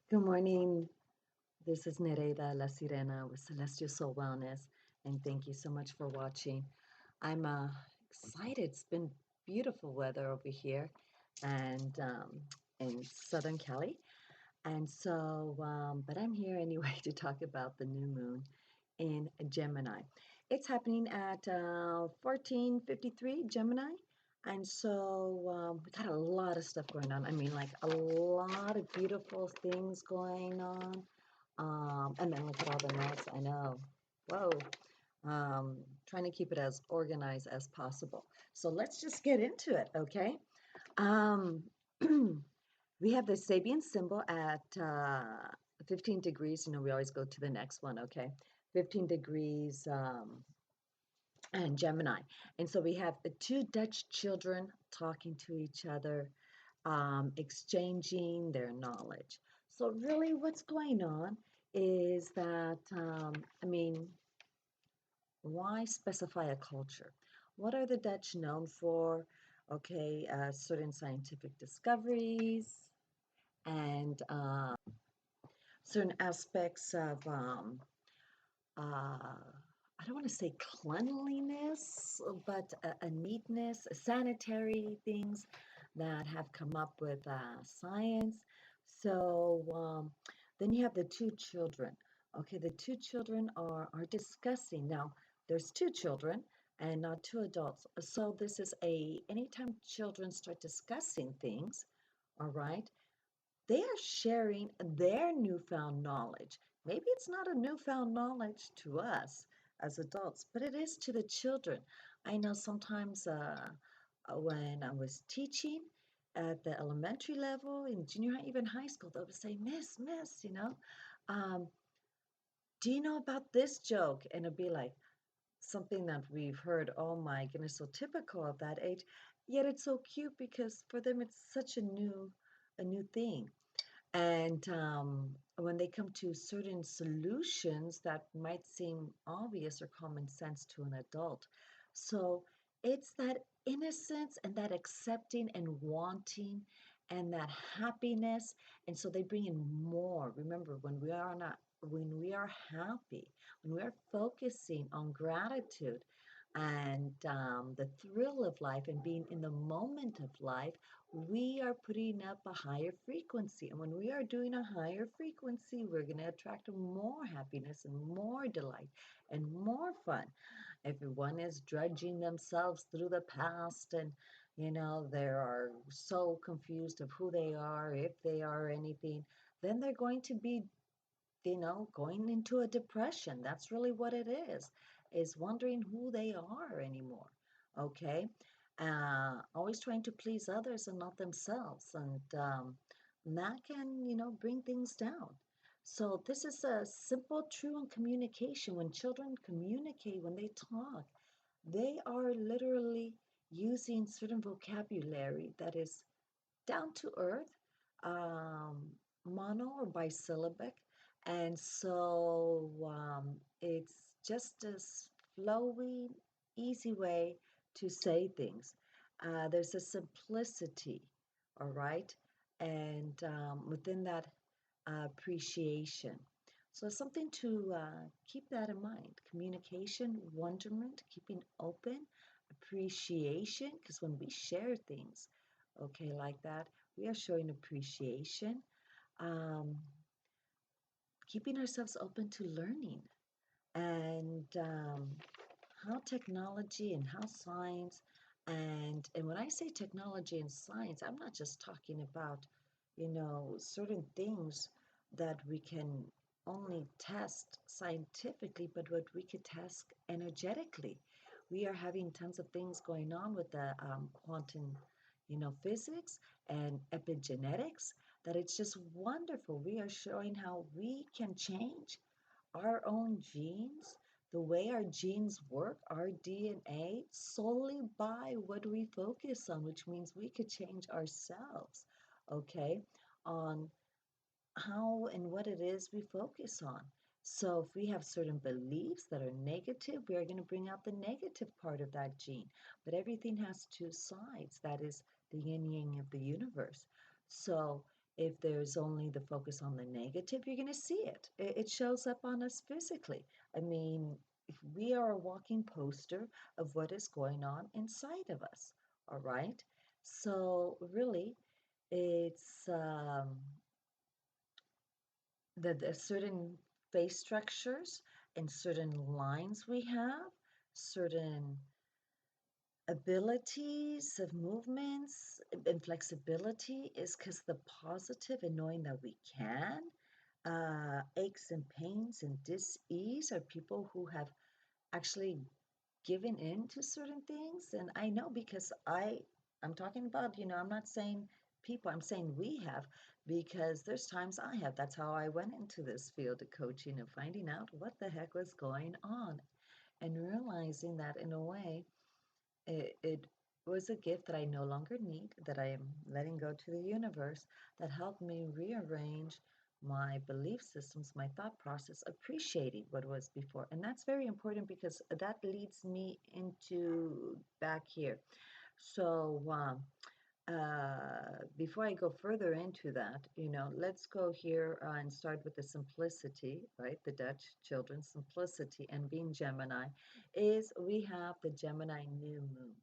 Good morning. This is Nereida La Sirena with Celestial Soul Wellness, and thank you so much for watching. I'm excited. It's been beautiful weather over here and in Southern Cali. But I'm here anyway to talk about the new moon in Gemini. It's happening at 14:53 Gemini. We got a lot of stuff going on. I mean, like a lot of beautiful things going on. And then look at all the mess. I know. Whoa. Trying to keep it as organized as possible. So let's just get into it, okay? Um, we have the Sabian symbol at 15 degrees. You know, we always go to the next one, okay? 15 degrees and Gemini. And so we have two Dutch children talking to each other, exchanging their knowledge. So really what's going on is that, why specify a culture? What are the Dutch known for? Okay, certain scientific discoveries and certain aspects of, uh, I don't want to say cleanliness, but a neatness, sanitary things that have come up with science. So then you have the two children. Okay, the two children are discussing. Now, there's two children and not two adults. So this is anytime children start discussing things, all right, they are sharing their newfound knowledge. Maybe it's not a newfound knowledge to us as adults, but it is to the children. I know sometimes when I was teaching at the elementary level, in junior high, even high school, they would say, Miss, um, do you know about this joke? And it'd be like something that we've heard, oh my goodness, so typical of that age. Yet it's so cute because for them it's such a new thing. And when they come to certain solutions that might seem obvious or common sense to an adult. So it's that innocence and that accepting and wanting and that happiness. And so they bring in more. Remember, when we are happy, when we are focusing on gratitude and the thrill of life and being in the moment of life, we are putting up a higher frequency. And when we are doing a higher frequency, we're going to attract more happiness and more delight and more fun. Everyone is drudging themselves through the past and they are so confused of who they are, if they are anything, then they're going to be going into a depression. That's really what it is wondering who they are anymore. Okay. Always trying to please others and not themselves. And that can, bring things down. So this is a simple, true in communication. When children communicate, when they talk, they are literally using certain vocabulary that is down to earth, um, mono or bisyllabic. And so it's just a flowy, easy way to say things. There's a simplicity, all right? And within that appreciation. So something to keep that in mind. Communication, wonderment, keeping open, appreciation, because when we share things, okay, like that, we are showing appreciation, um, keeping ourselves open to learning, and how technology and how science, and when I say technology and science, I'm not just talking about, certain things that we can only test scientifically, but what we could test energetically. We are having tons of things going on with the quantum, physics and epigenetics, that it's just wonderful. We are showing how we can change our own genes, the way our genes work, our DNA, solely by what we focus on, which means we could change ourselves, okay, on how and what it is we focus on. So if we have certain beliefs that are negative, we are going to bring out the negative part of that gene. But everything has two sides. That is the yin yang of the universe. So If there's only the focus on the negative, you're going to see it. It shows up on us physically. I mean, if we are a walking poster of what is going on inside of us, all right? So really, it's the certain face structures and certain lines we have, certain abilities of movements and flexibility is because the positive and knowing that we can. Aches and pains and dis-ease are people who have actually given in to certain things. And I know because I'm talking about, I'm not saying people, I'm saying we have, because there's times I have. That's how I went into this field of coaching and finding out what the heck was going on and realizing that in a way it was a gift that I no longer need, that I am letting go to the universe, that helped me rearrange my belief systems, my thought process, appreciating what was before. And that's very important because that leads me into back here. So, before I go further into that, let's go here and start with the simplicity, right? The Dutch children, simplicity, and being Gemini is we have the Gemini new moon.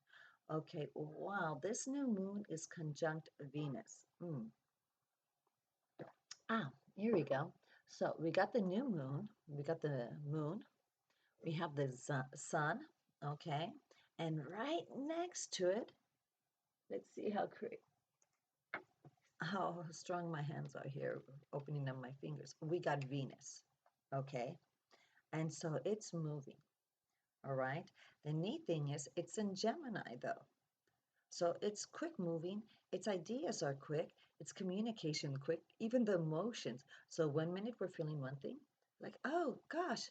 Okay, wow, this new moon is conjunct Venus. Ah, here we go. So we got the new moon, we got the moon, we have the sun, okay, and right next to it, let's see how strong my hands are here, opening up my fingers. We got Venus, okay? And so it's moving, all right? The neat thing is it's in Gemini though. So it's quick moving, its ideas are quick, its communication quick, even the emotions. So 1 minute we're feeling one thing, like, oh gosh,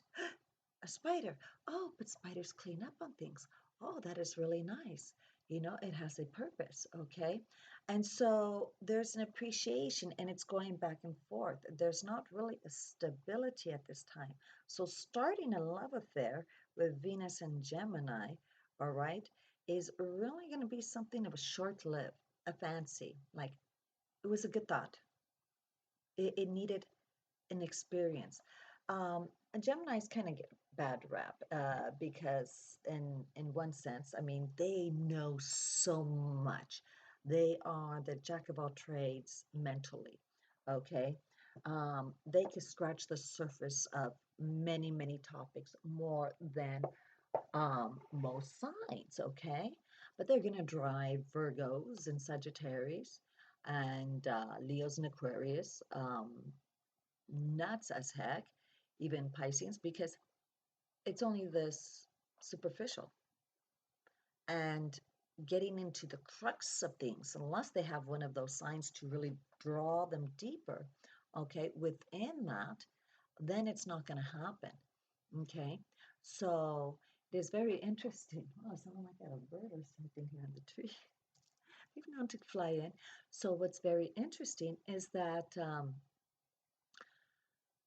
a spider. Oh, but spiders clean up on things. Oh, that is really nice. It has a purpose, okay? And so there's an appreciation and it's going back and forth. There's not really a stability at this time. So starting a love affair with Venus and Gemini, all right, is really going to be something of a short live, a fancy. Like it was a good thought. It needed an experience. And Geminis kind of get a bad rap because, in one sense, I mean, they know so much. They are the jack of all trades mentally. Okay, they can scratch the surface of many, many topics more than most signs. Okay, but they're gonna drive Virgos and Sagittarius and Leos and Aquarius. Nuts as heck, even Pisces, because it's only this superficial and getting into the crux of things, unless they have one of those signs to really draw them deeper, okay, within that, then it's not going to happen, okay? So it is very interesting. Oh, someone like a bird or something here in the tree. They've known to fly in. So what's very interesting is that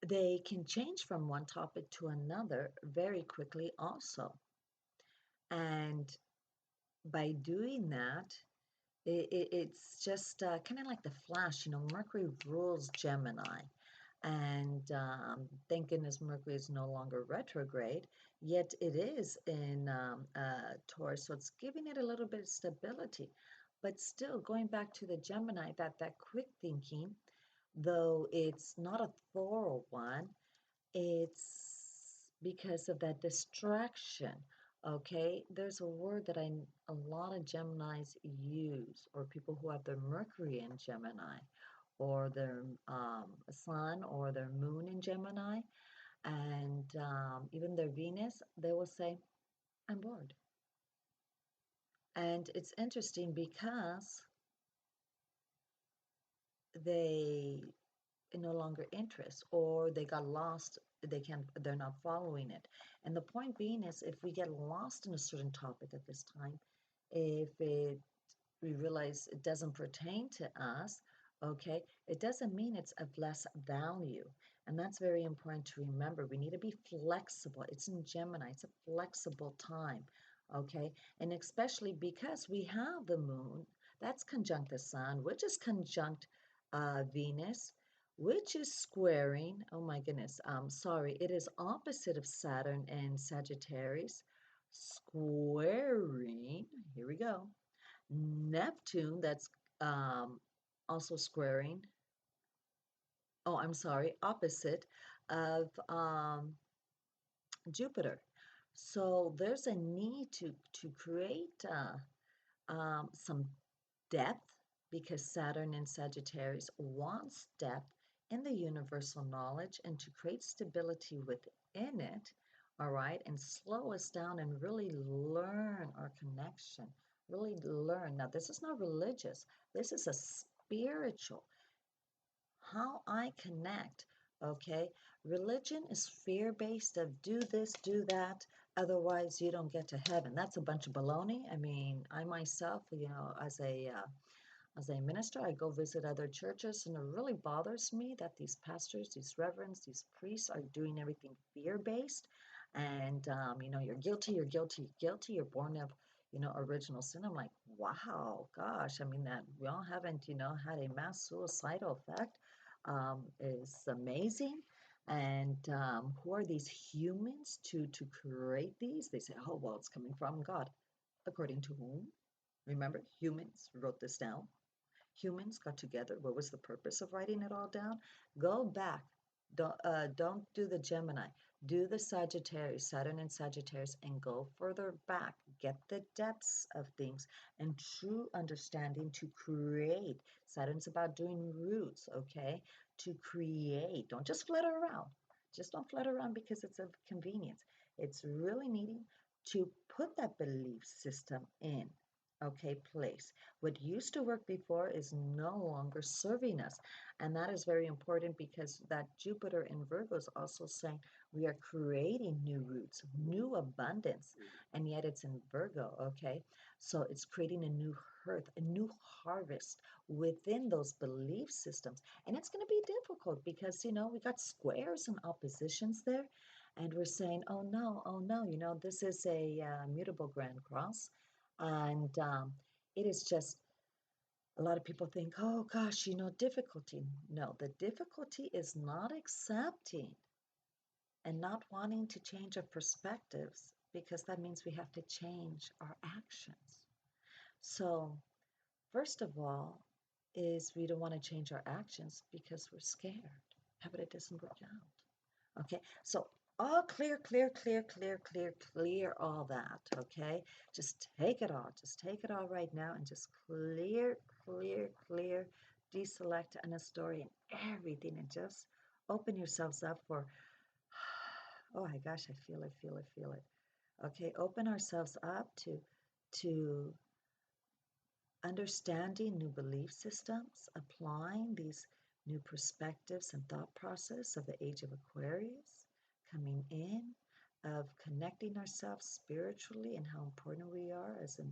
they can change from one topic to another very quickly also. And by doing that, it's just kind of like the Flash, Mercury rules Gemini. And thank goodness Mercury is no longer retrograde, yet it is in Taurus, so it's giving it a little bit of stability. But still, going back to the Gemini, that quick thinking, though it's not a thorough one, it's because of that distraction. Okay, there's a word that a lot of Geminis use, or people who have their Mercury in Gemini, or their Sun or their Moon in Gemini, and even their Venus. They will say, "I'm bored," and it's interesting because they no longer interest or they got lost, they're not following it. And the point being is if we get lost in a certain topic at this time, if we realize it doesn't pertain to us, okay, it doesn't mean it's of less value. And that's very important to remember. We need to be flexible. It's in Gemini, it's a flexible time, okay? And especially because we have the moon that's conjunct the sun, which is conjunct Venus, which is squaring, oh my goodness, sorry, it is opposite of Saturn and Sagittarius, squaring, here we go, Neptune, that's um, also squaring, oh, I'm sorry, opposite of Jupiter. So there's a need to create some depth because Saturn in Sagittarius wants depth in the universal knowledge and to create stability within it, all right, and slow us down and really learn our connection, really learn. Now, this is not religious, this is a spiritual how I connect. Okay, religion is fear-based of do this, do that, otherwise you don't get to heaven. That's a bunch of baloney. I mean, I myself, as a minister, I go visit other churches, and it really bothers me that these pastors, these reverends, these priests are doing everything fear-based. And, you're guilty, you're guilty, you're guilty, you're born of, original sin. I'm like, wow, gosh, I mean, that we all haven't, had a mass suicidal effect is amazing. And who are these humans to create these? They say, oh, well, it's coming from God. According to whom? Remember, humans wrote this down. Humans got together. What was the purpose of writing it all down? Go back. Don't do the Gemini. Do the Sagittarius, Saturn and Sagittarius, and go further back. Get the depths of things and true understanding to create. Saturn's about doing roots, okay? To create. Don't just flutter around. Just don't flutter around because it's a convenience. It's really needing to put that belief system in, okay, place. What used to work before is no longer serving us. And that is very important because that Jupiter in Virgo is also saying we are creating new roots, new abundance, and yet it's in Virgo, okay? So it's creating a new earth, a new harvest within those belief systems. And it's going to be difficult because, we got squares and oppositions there. And we're saying, oh no, this is a mutable grand cross. And it is just a lot of people think, oh gosh, difficulty. No, the difficulty is not accepting and not wanting to change our perspectives because that means we have to change our actions. So, first of all, is we don't want to change our actions because we're scared. How about it doesn't work out? Okay, so all clear, clear, clear, clear, clear, clear all that, okay? Just take it all. Just take it all right now and just clear, clear, clear, deselect and a story and everything and just open yourselves up for, oh my gosh, I feel it, feel it, feel it. Okay, open ourselves up to understanding new belief systems, applying these new perspectives and thought process of the age of Aquarius, coming in, of connecting ourselves spiritually and how important we are as a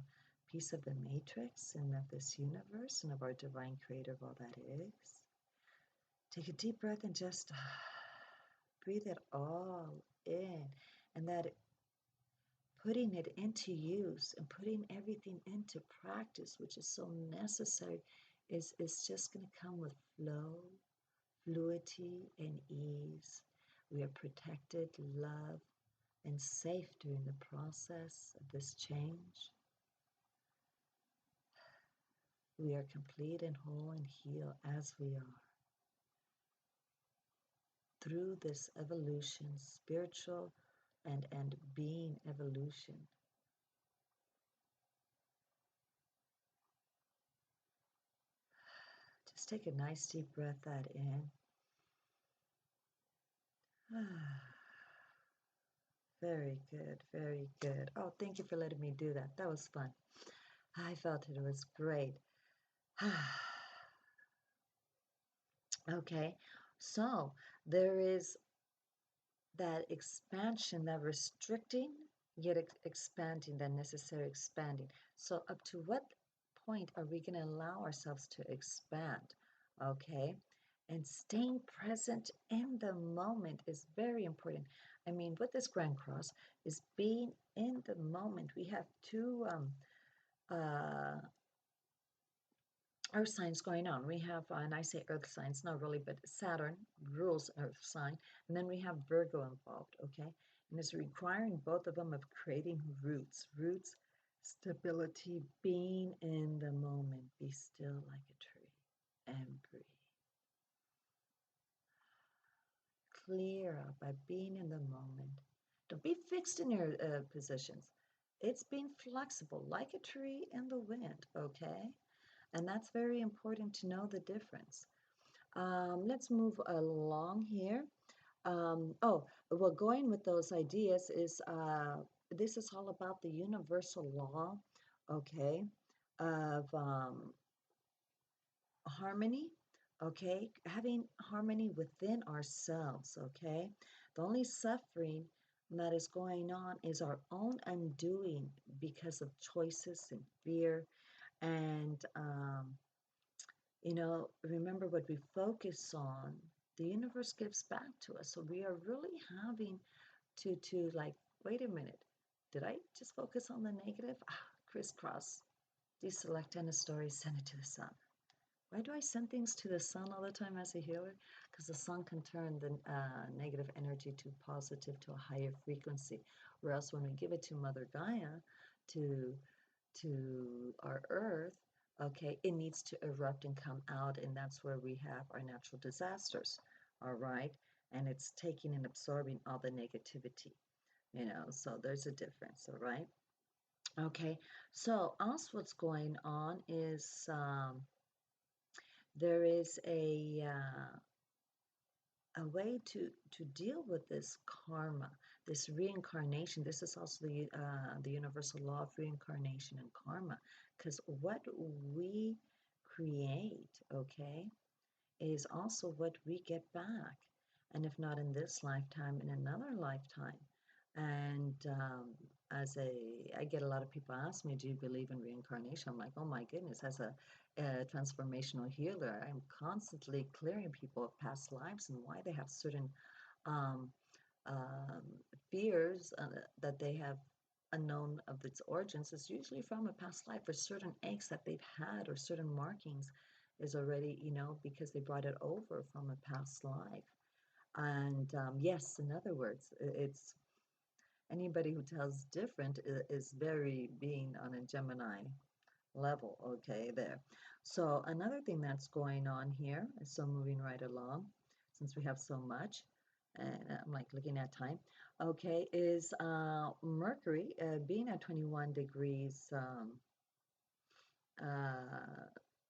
piece of the matrix and of this universe and of our divine creator of all that is. Take a deep breath and just breathe it all in, and that putting it into use and putting everything into practice, which is so necessary, is just going to come with flow, fluidity, and ease. We are protected, loved, and safe during the process of this change. We are complete and whole and healed as we are. Through this evolution, spiritual and being evolution, just take a nice deep breath that in. Very good, very good. Oh, thank you for letting me do that. That was fun. I felt it was great. Okay, so there is that expansion, that restricting, yet expanding, that necessary expanding. So up to what point are we going to allow ourselves to expand? Okay, and staying present in the moment is very important. I mean, with this Grand Cross is being in the moment. We have two earth signs going on. We have, and I say earth signs, not really, but Saturn rules earth sign. And then we have Virgo involved, okay? And it's requiring both of them of creating roots, stability, being in the moment. Be still like a tree and breathe. Clear out by being in the moment. Don't be fixed in your positions. It's being flexible like a tree in the wind, okay? And that's very important to know the difference. Let's move along here. Well, going with those ideas is this is all about the universal law, okay, of harmony, okay, having harmony within ourselves, okay. The only suffering that is going on is our own undoing because of choices and fear and remember what we focus on, the universe gives back to us. So we are really having to like, wait a minute, did I just focus on the negative? Crisscross, deselect end of story, send it to the sun. Why do I send things to the sun all the time as a healer? Because the sun can turn the negative energy to positive, to a higher frequency. Or else when we give it to Mother Gaia, to our earth, okay, it needs to erupt and come out, and that's where we have our natural disasters, all right? And it's taking and absorbing all the negativity, so there's a difference, all right? Okay, so also what's going on is there is a way to deal with this karma, this reincarnation. This is also the universal law of reincarnation and karma, because what we create, okay, is also what we get back, and if not in this lifetime, in another lifetime. And I get a lot of people ask me, do you believe in reincarnation? I'm like, oh my goodness, as a transformational healer, I'm constantly clearing people of past lives and why they have certain um, um, fears that they have unknown of its origins. Is usually from a past life, or certain aches that they've had, or certain markings is already, because they brought it over from a past life. And yes, in other words, it's anybody who tells different is very being on a Gemini level, okay, there. So another thing that's going on here, so moving right along, since we have so much, and I'm like looking at time, okay, is Mercury being at 21 degrees uh,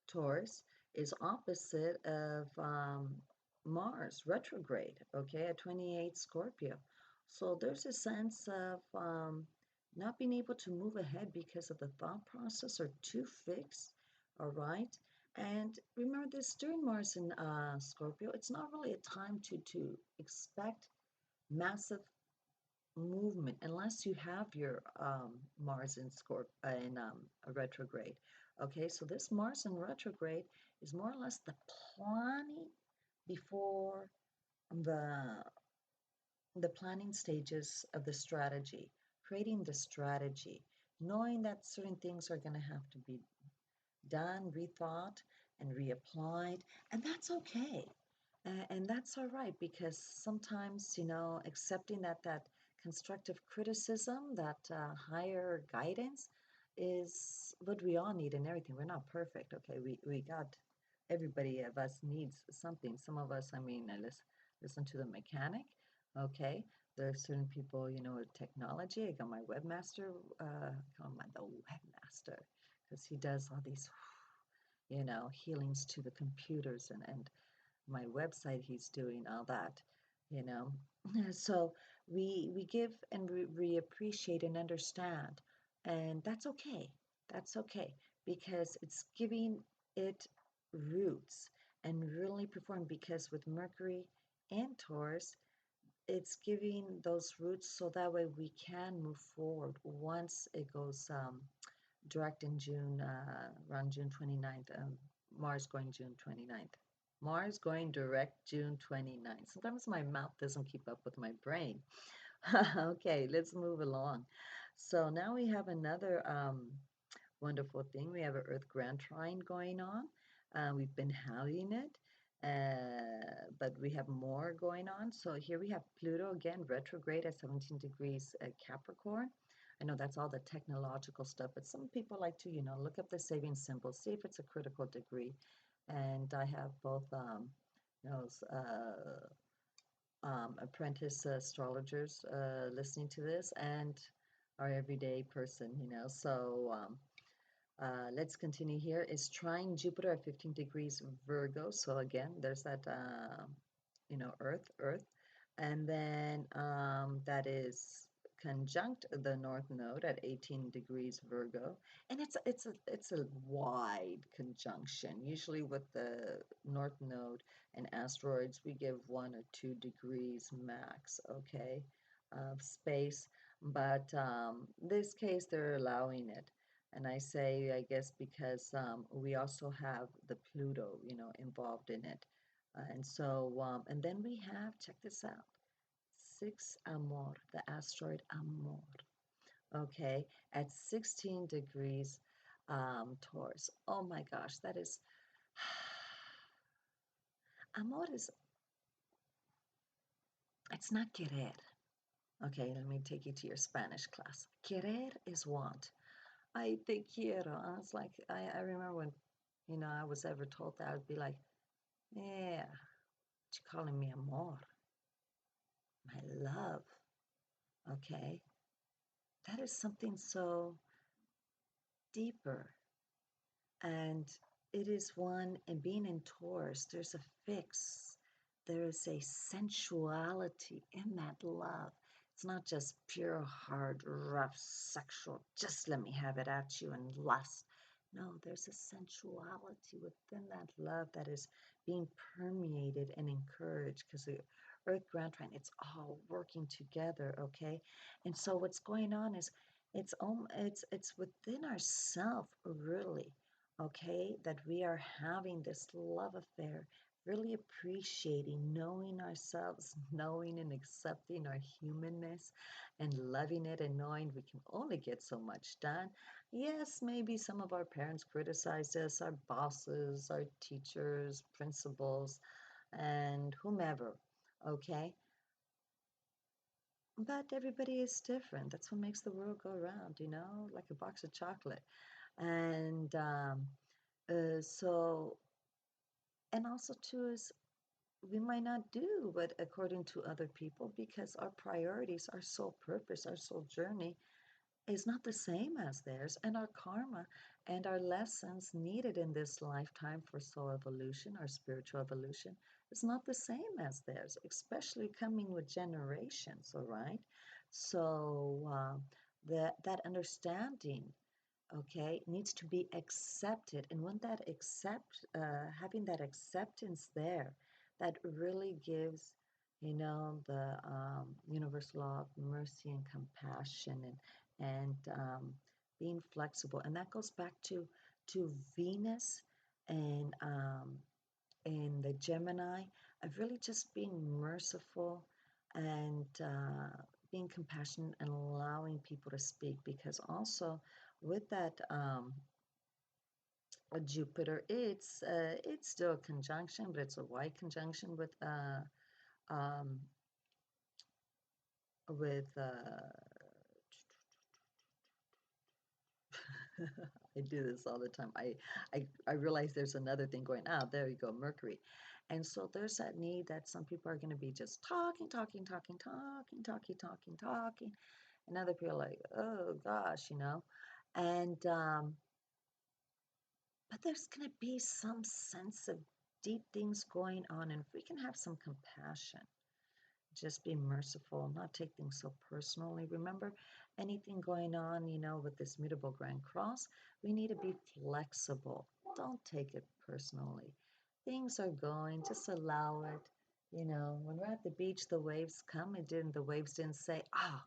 Taurus is opposite of Mars retrograde, okay, at 28 Scorpio. So there's a sense of not being able to move ahead because of the thought process or too fixed, all right? And remember this, during Mars in Scorpio, it's not really a time to expect massive movement unless you have your Mars in a retrograde. Okay, so this Mars in retrograde is more or less the planning before the the planning stages of the strategy, creating the strategy, knowing that certain things are going to have to be done, rethought, and reapplied, and that's okay. And that's all right, because sometimes, accepting that constructive criticism, that higher guidance is what we all need in everything. We're not perfect, okay? We got, everybody of us needs something. Some of us, I mean, listen to the mechanic, okay? There are certain people, with technology. I got my webmaster, call him the webmaster, because he does all these, healings to the computers and my website, he's doing all that, you know. So we give and we appreciate and understand, and that's okay. That's okay, because it's giving it roots and really perform, because with Mercury and Taurus, it's giving those roots so that way we can move forward once it goes direct in June, around June 29th, Mars going June 29th. Mars going direct June 29th. Sometimes my mouth doesn't keep up with my brain. Okay, let's move along. So now we have another wonderful thing. We have an Earth Grand Trine going on. We've been having it, but we have more going on. So here we have Pluto again, retrograde at 17 degrees Capricorn. I know that's all the technological stuff, but some people like to, look up the Sabian Symbol, see if it's a critical degree. And I have both, you know, apprentice astrologers listening to this and our everyday person, So let's continue here. Is trine Jupiter at 15 degrees Virgo. So again, there's that, Earth. And then that is conjunct the North Node at 18 degrees Virgo. And it's a wide conjunction. Usually with the North Node and asteroids, we give 1 or 2 degrees max, okay, of space. But this case, they're allowing it. And I say, I guess, because we also have the Pluto, involved in it. And so, and then we have, check this out, 6 Amor, the asteroid Amor, okay, at 16 degrees Taurus. Oh my gosh, that is, Amor is, it's not querer. Okay, let me take you to your Spanish class. Querer is want. Ay, te quiero. I was like, I remember when, I was ever told that, I'd be like, yeah, you calling me amor, my love, okay? That is something so deeper. And it is one, and being in Taurus, there's a fix. There is a sensuality in that love. It's not just pure, hard, rough, sexual, just let me have it at you and lust. No, there's a sensuality within that love that is being permeated and encouraged because the Earth Grand Trine, it's all working together, okay? And so what's going on is it's within ourself, really, okay, that we are having this love affair, really appreciating, knowing ourselves, knowing and accepting our humanness and loving it and knowing we can only get so much done. Yes, maybe some of our parents criticized us, our bosses, our teachers, principals, and whomever, okay? But everybody is different. That's what makes the world go round, like a box of chocolate. And so, and also too is we might not do what according to other people because our priorities, our soul purpose, our soul journey is not the same as theirs, and our karma and our lessons needed in this lifetime for soul evolution, our spiritual evolution, is not the same as theirs, especially coming with generations, all right? So that understanding, okay, needs to be accepted. And when that having that acceptance there, that really gives, the universal law of mercy and compassion and being flexible. And that goes back to Venus and in the Gemini of really just being merciful and being compassionate and allowing people to speak, because also with that Jupiter, it's still a conjunction, but it's a wide conjunction um, with I do this all the time. I realize there's another thing going. Ah, there you go, Mercury. And so there's that need that some people are going to be just talking. And other people are like, oh gosh, And, but there's going to be some sense of deep things going on. And if we can have some compassion, just be merciful, not take things so personally. Remember, anything going on, with this mutable grand cross, we need to be flexible. Don't take it personally. Things are going, just allow it. When we're at the beach, the waves come. The waves didn't say, ah,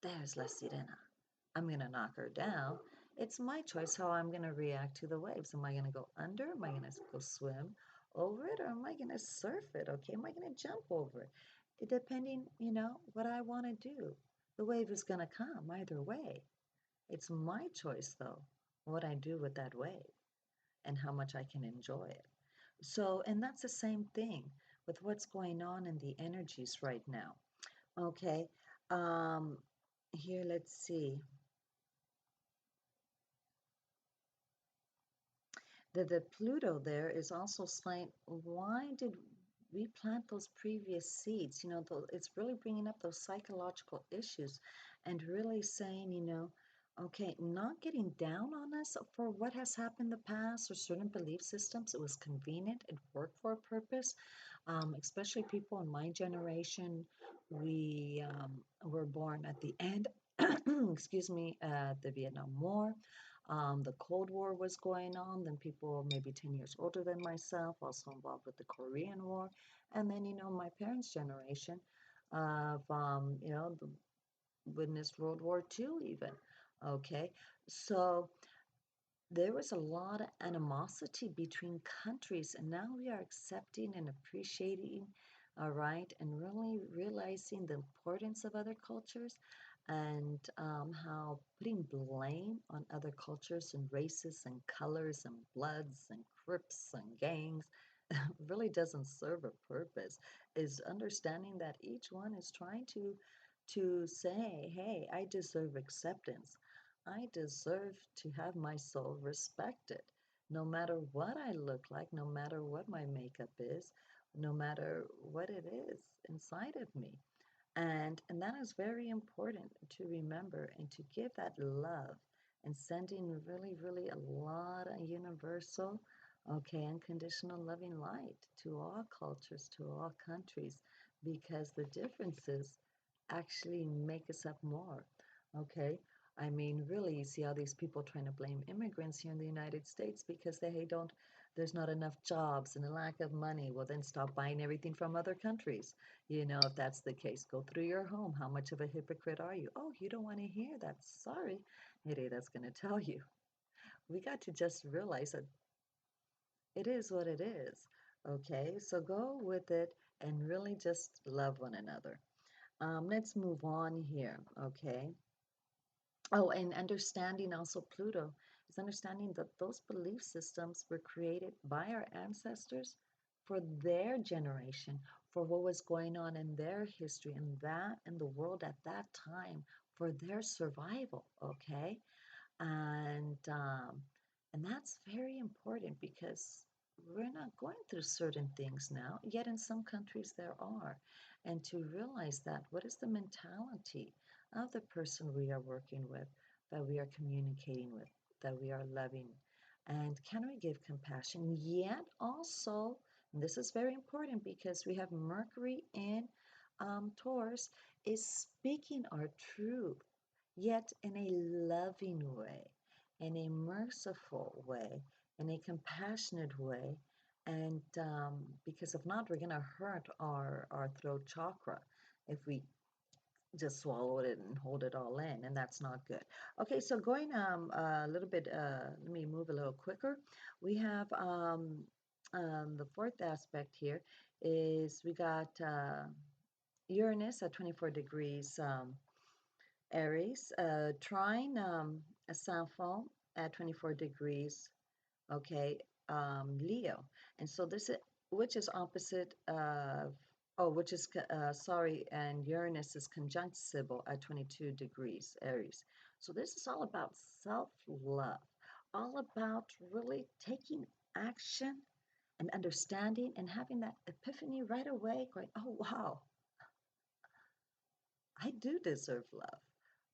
there's La Sirena. I'm going to knock her down. It's my choice how I'm going to react to the waves. Am I going to go under? Am I going to go swim over it? Or am I going to surf it? Okay, am I going to jump over it? Depending, what I want to do. The wave is going to come either way. It's my choice, though, what I do with that wave. and how much I can enjoy it. So, and that's the same thing with what's going on in the energies right now. Okay, um, here, let's see. The Pluto there is also saying, why did we plant those previous seeds? You know, it's really bringing up those psychological issues and really saying, you know, okay, not getting down on us for what has happened in the past or certain belief systems. It was convenient, it worked for a purpose. Especially people in my generation, we were born at the end, excuse me, the Vietnam War. The Cold War was going on, then people maybe 10 years older than myself, also involved with the Korean War. And then, you know, my parents' generation of, you know, witnessed World War II even. Okay. So there was a lot of animosity between countries, and now we are accepting and appreciating, all right, and really realizing the importance of other cultures and how putting blame on other cultures and races and colors and bloods and crips and gangs really doesn't serve a purpose. Is understanding that each one is trying to say, hey, I deserve acceptance. I deserve to have my soul respected, no matter what I look like, no matter what my makeup is, no matter what it is inside of me. And that is very important to remember and to give that love and sending really, really a lot of universal, okay, unconditional loving light to all cultures, to all countries, because the differences actually make us up more. Okay. I mean, really, you see how these people trying to blame immigrants here in the United States because they don't, there's not enough jobs and a lack of money. Well, then stop buying everything from other countries. You know, if that's the case, go through your home. How much of a hypocrite are you? Oh, you don't want to hear that. Sorry. That's going to tell you. We got to just realize that it is what it is. Okay. So go with it and really just love one another. Let's move on here, okay? Oh, and understanding also Pluto is understanding that those belief systems were created by our ancestors for their generation, for what was going on in their history and that in the world at that time for their survival, okay? And um, and that's very important because we're not going through certain things now, yet in some countries there are. And to realize that, what is the mentality of the person we are working with, that we are communicating with, that we are loving? And can we give compassion? Yet also, and this is very important because we have Mercury in Taurus, is speaking our truth yet in a loving way, in a merciful way, in a compassionate way. And because if not, we're going to hurt our throat chakra if we just swallow it and hold it all in, and that's not good. Okay, so going a little bit, let me move a little quicker. We have the fourth aspect here is we got Uranus at 24 degrees Aries, trine a Sappho at 24 degrees, okay, Leo. And so this is, which is opposite of, oh, which is, sorry, and Uranus is conjunct Sybil at 22 degrees Aries. So this is all about self-love, all about really taking action and understanding and having that epiphany right away, going, oh, wow, I do deserve love.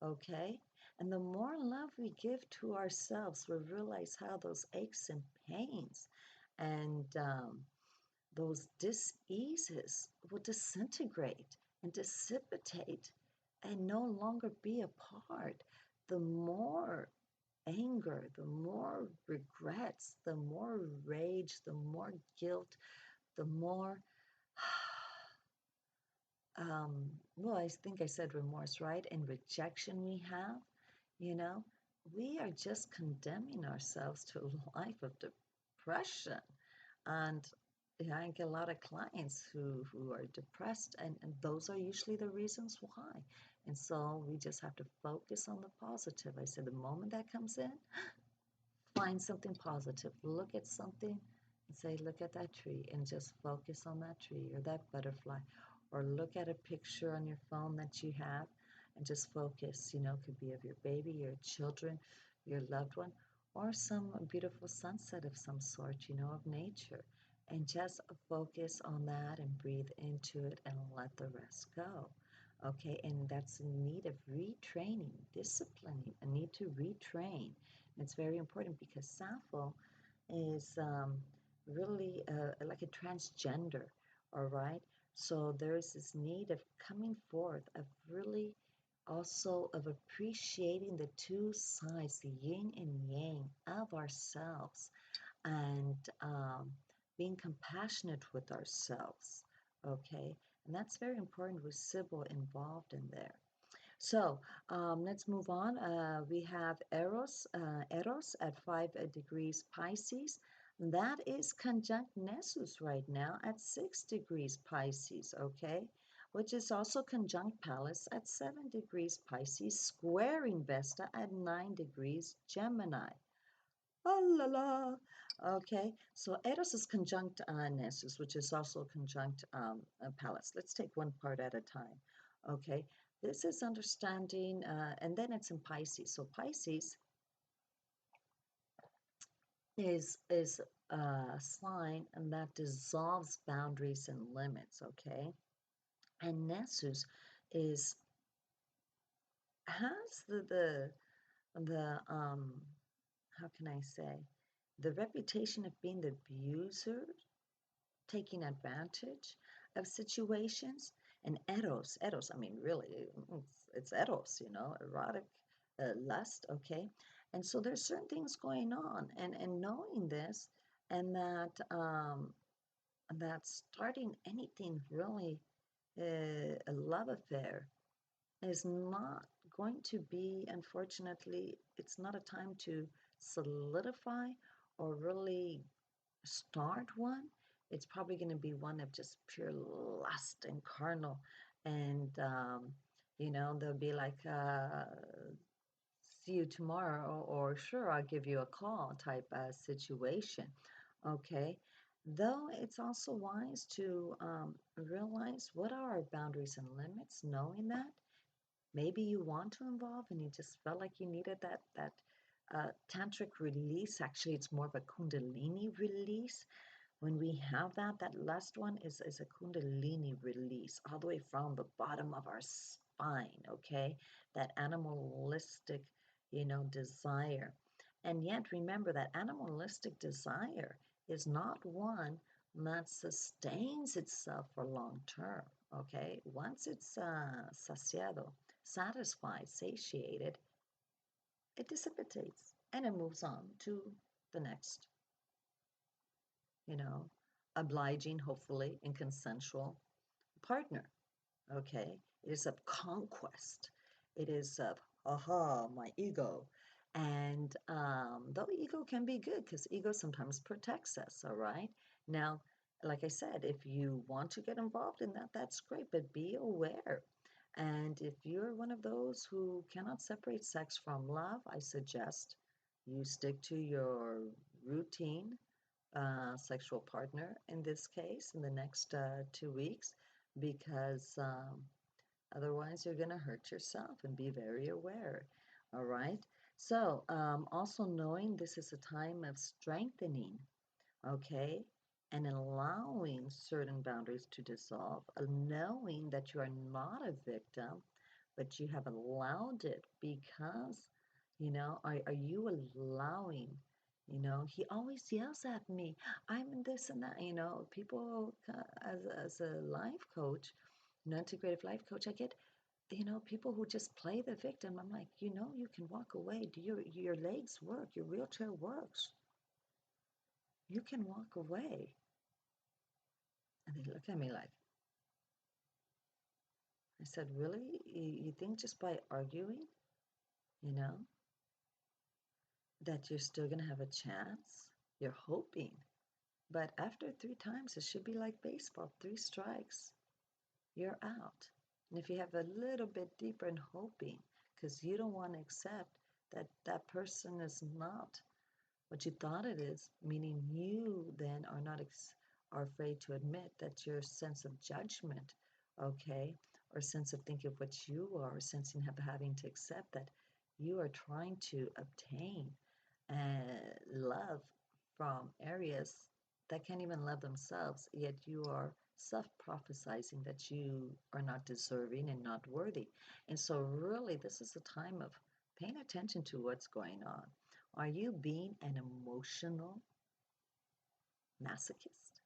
Okay? And the more love we give to ourselves, we realize how those aches and pains and those diseases will disintegrate and dissipate and no longer be a part. The more anger, the more regrets, the more rage, the more guilt, the more well, I think I said remorse, right? And rejection we have, you know, we are just condemning ourselves to a life of depression. And I get a lot of clients who are depressed, and those are usually the reasons why. And so we just have to focus on the positive. I said the moment that comes in, find something positive. Look at something and say, look at that tree, and just focus on that tree or that butterfly. Or look at a picture on your phone that you have and just focus. It could be of your baby, your children, your loved one, or some beautiful sunset of some sort, of nature. And just focus on that and breathe into it and let the rest go. Okay, and that's in need of retraining, disciplining, a need to retrain. And it's very important because Sappho is really like a transgender, all right? So there's this need of coming forth, of really also of appreciating the two sides, the yin and yang of ourselves, and being compassionate with ourselves, okay? And that's very important with Sybil involved in there. So let's move on. We have Eros at 5 degrees Pisces. That is conjunct Nessus right now at 6 degrees Pisces, okay? Which is also conjunct Pallas at 7 degrees Pisces, squaring Vesta at 9 degrees Gemini. Oh la la. Okay, so Eros is conjunct Nessus, which is also conjunct Pallas. Let's take one part at a time. Okay, this is understanding, and then it's in Pisces. So Pisces is a sign that dissolves boundaries and limits. Okay, and Nessus is has the how can I say, the reputation of being the abuser, taking advantage of situations. And eros, I mean, really, it's eros, erotic lust, okay? And so there's certain things going on, and knowing this, and that starting anything really, a love affair, is not going to be, unfortunately, it's not a time to solidify or really start one. It's probably going to be one of just pure lust and carnal. And, they'll be like, see you tomorrow, or sure, I'll give you a call type situation. Okay. Though it's also wise to realize what are our boundaries and limits, knowing that maybe you want to involve and you just felt like you needed that tantric release. Actually, it's more of a kundalini release. When we have that last one is a kundalini release all the way from the bottom of our spine, okay? That animalistic, desire. And yet remember that animalistic desire is not one that sustains itself for long term, okay? Once it's saciado, satisfied, satiated, it dissipates and it moves on to the next, you know, obliging, hopefully, and consensual partner. Okay? It is of conquest. It is of, aha, my ego. And though ego can be good, because ego sometimes protects us, all right? Now, like I said, if you want to get involved in that, that's great, but be aware. And if you're one of those who cannot separate sex from love, I suggest you stick to your routine sexual partner in this case in the next 2 weeks, because otherwise you're going to hurt yourself, and be very aware. All right. So also knowing this is a time of strengthening, okay, and allowing certain boundaries to dissolve, knowing that you are not a victim, but you have allowed it because, are you allowing, he always yells at me, I'm in this and that, people, as a life coach, integrative life coach, I get, people who just play the victim. I'm like, you can walk away. Do your legs work? Your wheelchair works. You can walk away. And they look at me like, I said, really? You think just by arguing, you know, that you're still going to have a chance? You're hoping. But after 3 times, it should be like baseball, 3 strikes, you're out. And if you have a little bit deeper in hoping, because you don't want to accept that that person is not what you thought it is, meaning you then are not are afraid to admit that your sense of judgment, okay, or sense of thinking of what you are, sensing of having to accept that you are trying to obtain love from areas that can't even love themselves, yet you are self-prophesizing that you are not deserving and not worthy. And so really this is a time of paying attention to what's going on. Are you being an emotional masochist?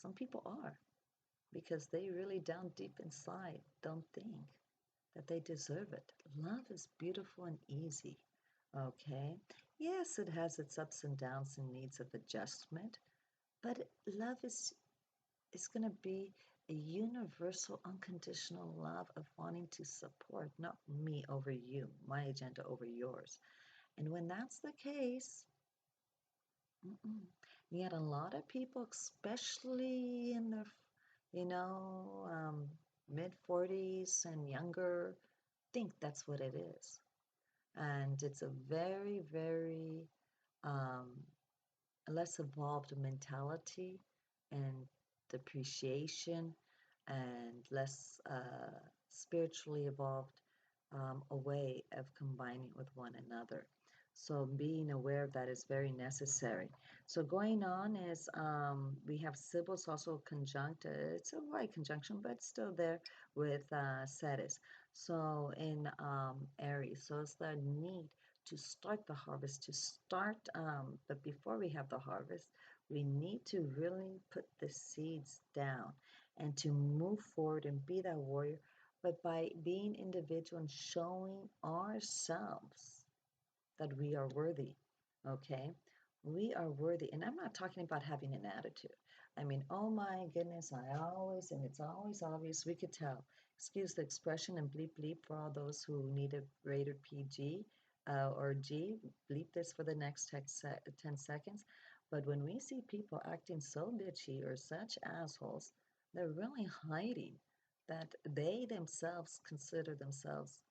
Some people are, because they really down deep inside don't think that they deserve it. Love is beautiful and easy, okay? Yes, it has its ups and downs and needs of adjustment, but love is going to be a universal, unconditional love of wanting to support, not me over you, my agenda over yours. And when that's the case, yet a lot of people, especially in their, you know, mid 40s and younger, think that's what it is. And it's a very, very um, less evolved mentality and depreciation and less spiritually evolved a way of combining with one another. So being aware of that is very necessary. So going on is we have Sybil's also conjunct. It's a right conjunction, but still there with Ceres. So in Aries, so it's the need to start the harvest, to start, but before we have the harvest, we need to really put the seeds down and to move forward and be that warrior, but by being individual and showing ourselves that we are worthy, okay? We are worthy. And I'm not talking about having an attitude. I mean, oh my goodness, I always, and it's always obvious, we could tell. Excuse the expression and bleep bleep for all those who need a rated PG or G. Bleep this for the next 10 seconds. But when we see people acting so bitchy or such assholes, they're really hiding that they themselves consider themselves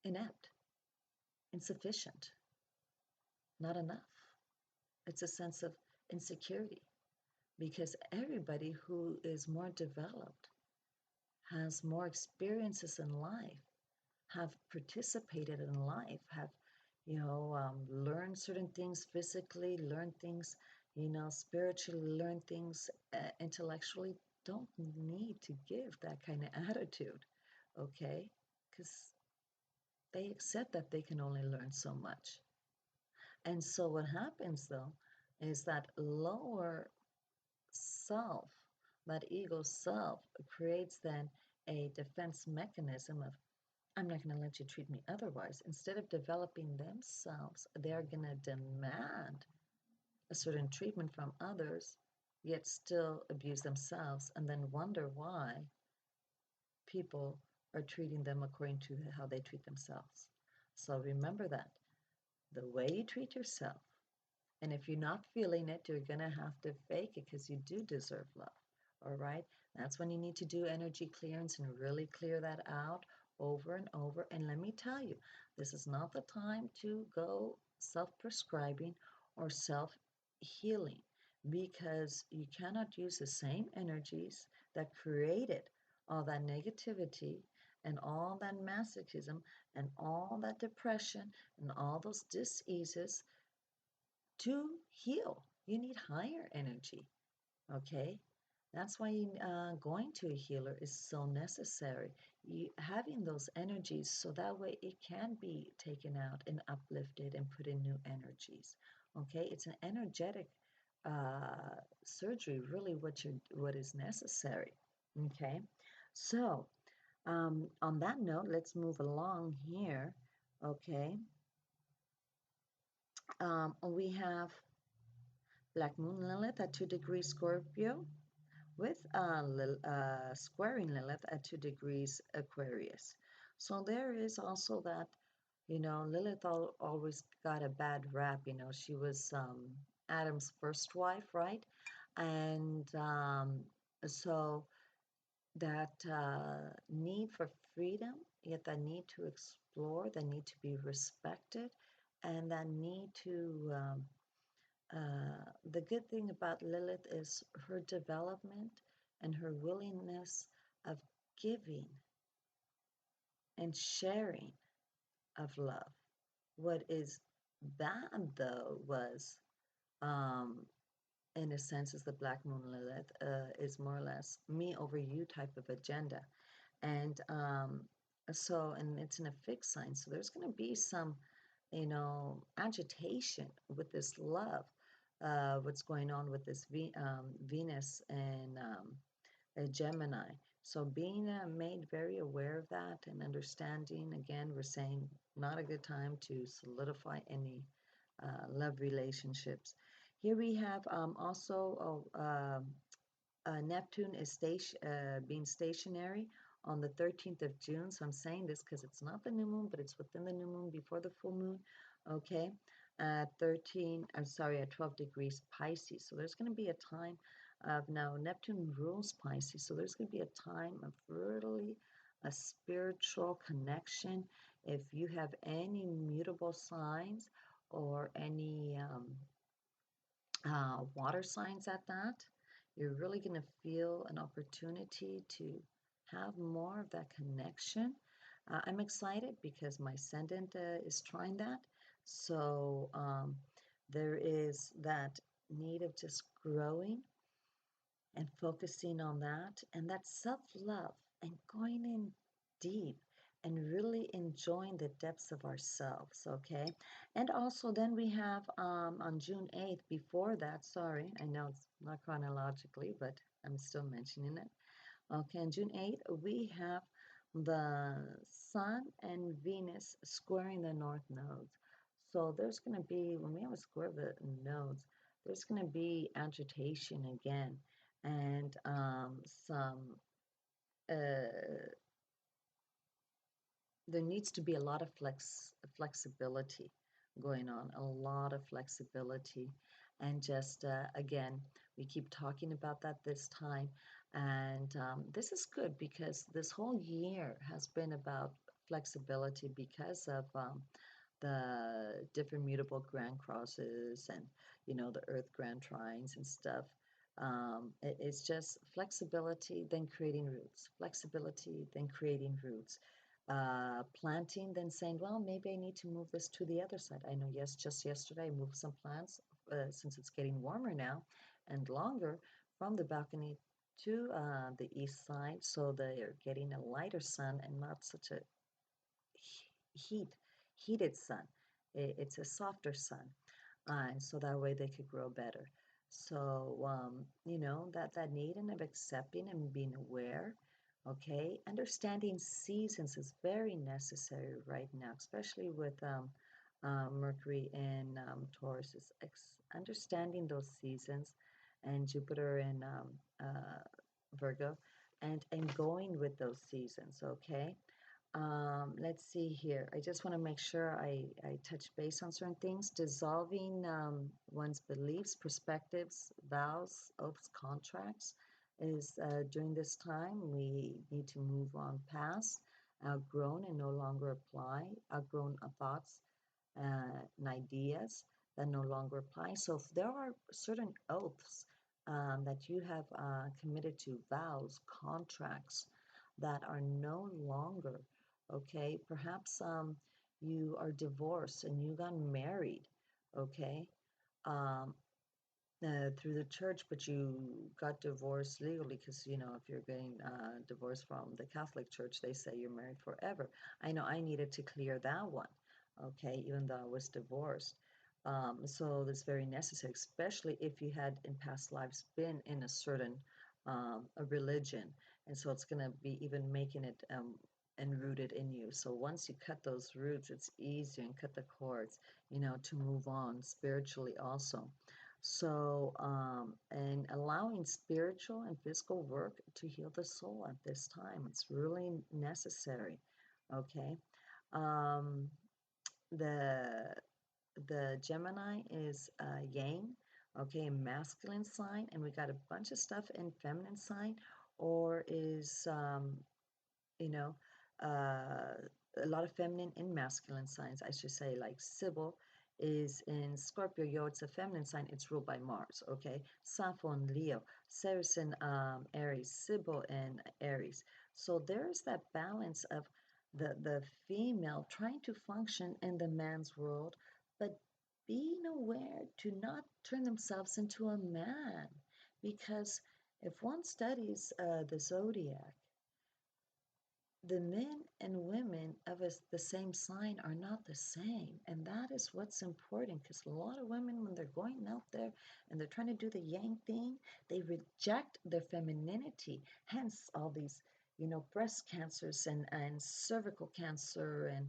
inept, insufficient, not enough. It's a sense of insecurity because everybody who is more developed has more experiences in life, have participated in life, have, learned certain things physically, learned things, spiritually, learned things intellectually, don't need to give that kind of attitude, okay? Because they accept that they can only learn so much. And so what happens though is that lower self, that ego self, creates then a defense mechanism of, I'm not going to let you treat me otherwise. Instead of developing themselves, they're going to demand a certain treatment from others, yet still abuse themselves, and then wonder why people are treating them according to how they treat themselves. So remember that the way you treat yourself, and if you're not feeling it, you're going to have to fake it because you do deserve love. All right? That's when you need to do energy clearance and really clear that out over and over. And let me tell you, this is not the time to go self-prescribing or self-healing because you cannot use the same energies that created all that negativity and all that masochism and all that depression and all those diseases to heal. You need higher energy, okay? That's why going to a healer is so necessary. Having those energies so that way it can be taken out and uplifted and put in new energies, okay? It's an energetic surgery, really what is necessary, okay? So on that note, let's move along here, okay? We have Black Moon Lilith at 2 degrees Scorpio with squaring Lilith at 2 degrees Aquarius. So there is also that, Lilith always got a bad rap. She was Adam's first wife, right? And so that need for freedom, yet that need to explore, the need to be respected, and that need to the good thing about Lilith is her development and her willingness of giving and sharing of love. What is bad, though, was, um, in a sense, is the Black Moon Lilith is more or less me over you type of agenda. And and it's in a fixed sign. So there's going to be some, agitation with this love. What's going on with this Venus and Gemini. So being made very aware of that and understanding, again, we're saying not a good time to solidify any love relationships. Here we have also Neptune is being stationary on the 13th of June. So I'm saying this because it's not the new moon, but it's within the new moon before the full moon. Okay. At 12 degrees Pisces. So there's going to be a time of now Neptune rules Pisces. So there's going to be a time of really a spiritual connection. If you have any mutable signs or any water signs at that, you're really going to feel an opportunity to have more of that connection. I'm excited because my ascendant is trying that. So there is that need of just growing and focusing on that and that self-love and going in deep and really enjoying the depths of ourselves, okay? And also then we have on June 8th, before that, sorry, I know it's not chronologically, but I'm still mentioning it. Okay, on June 8th, we have the Sun and Venus squaring the North nodes. So there's going to be, when we have a square of the nodes, there's going to be agitation again and some uh, there needs to be a lot of flexibility going on, a lot of flexibility. And just again, we keep talking about that this time. And this is good because this whole year has been about flexibility because of the different mutable grand crosses and, the earth grand trines and stuff. It's just flexibility, then creating roots, flexibility, then creating roots, planting, then saying, well, maybe I need to move this to the other side. I know, yes, just yesterday I moved some plants since it's getting warmer now and longer from the balcony to the east side so they're getting a lighter sun and not such a heat, heated sun. It's a softer sun, and so that way they could grow better. So that need and of accepting and being aware. Okay, understanding seasons is very necessary right now, especially with Mercury in Taurus. Is understanding those seasons, and Jupiter in Virgo, and going with those seasons. Okay, let's see here. I just want to make sure I touch base on certain things. Dissolving one's beliefs, perspectives, vows, oaths, contracts is during this time. We need to move on past, outgrown and no longer apply, outgrown thoughts and ideas that no longer apply. So if there are certain oaths that you have committed to, vows, contracts that are no longer okay. Perhaps you are divorced and you got married, okay, um, through the church, but you got divorced legally because, if you're getting divorced from the Catholic Church, they say you're married forever. I know I needed to clear that one, okay, even though I was divorced. So that's very necessary, especially if you had in past lives been in a certain a religion. And so it's going to be even making it enrooted in you. So once you cut those roots, it's easier and cut the cords, to move on spiritually also. So, and allowing spiritual and physical work to heal the soul at this time, it's really necessary. Okay. Um, the the Gemini is Yang, okay, a masculine sign, and we got a bunch of stuff in feminine sign, or is you know, a lot of feminine and masculine signs, I should say, like Sybil is in Scorpio. Yo, it's a feminine sign. It's ruled by Mars. Okay, Sappho in Leo, Ceres in Aries, Sybil in Aries. So there's that balance of the female trying to function in the man's world, but being aware to not turn themselves into a man. Because if one studies the zodiac, the men and women of the same sign are not the same. And that is what's important, because a lot of women, when they're going out there and they're trying to do the yang thing, they reject their femininity. Hence, all these, breast cancers and cervical cancer and,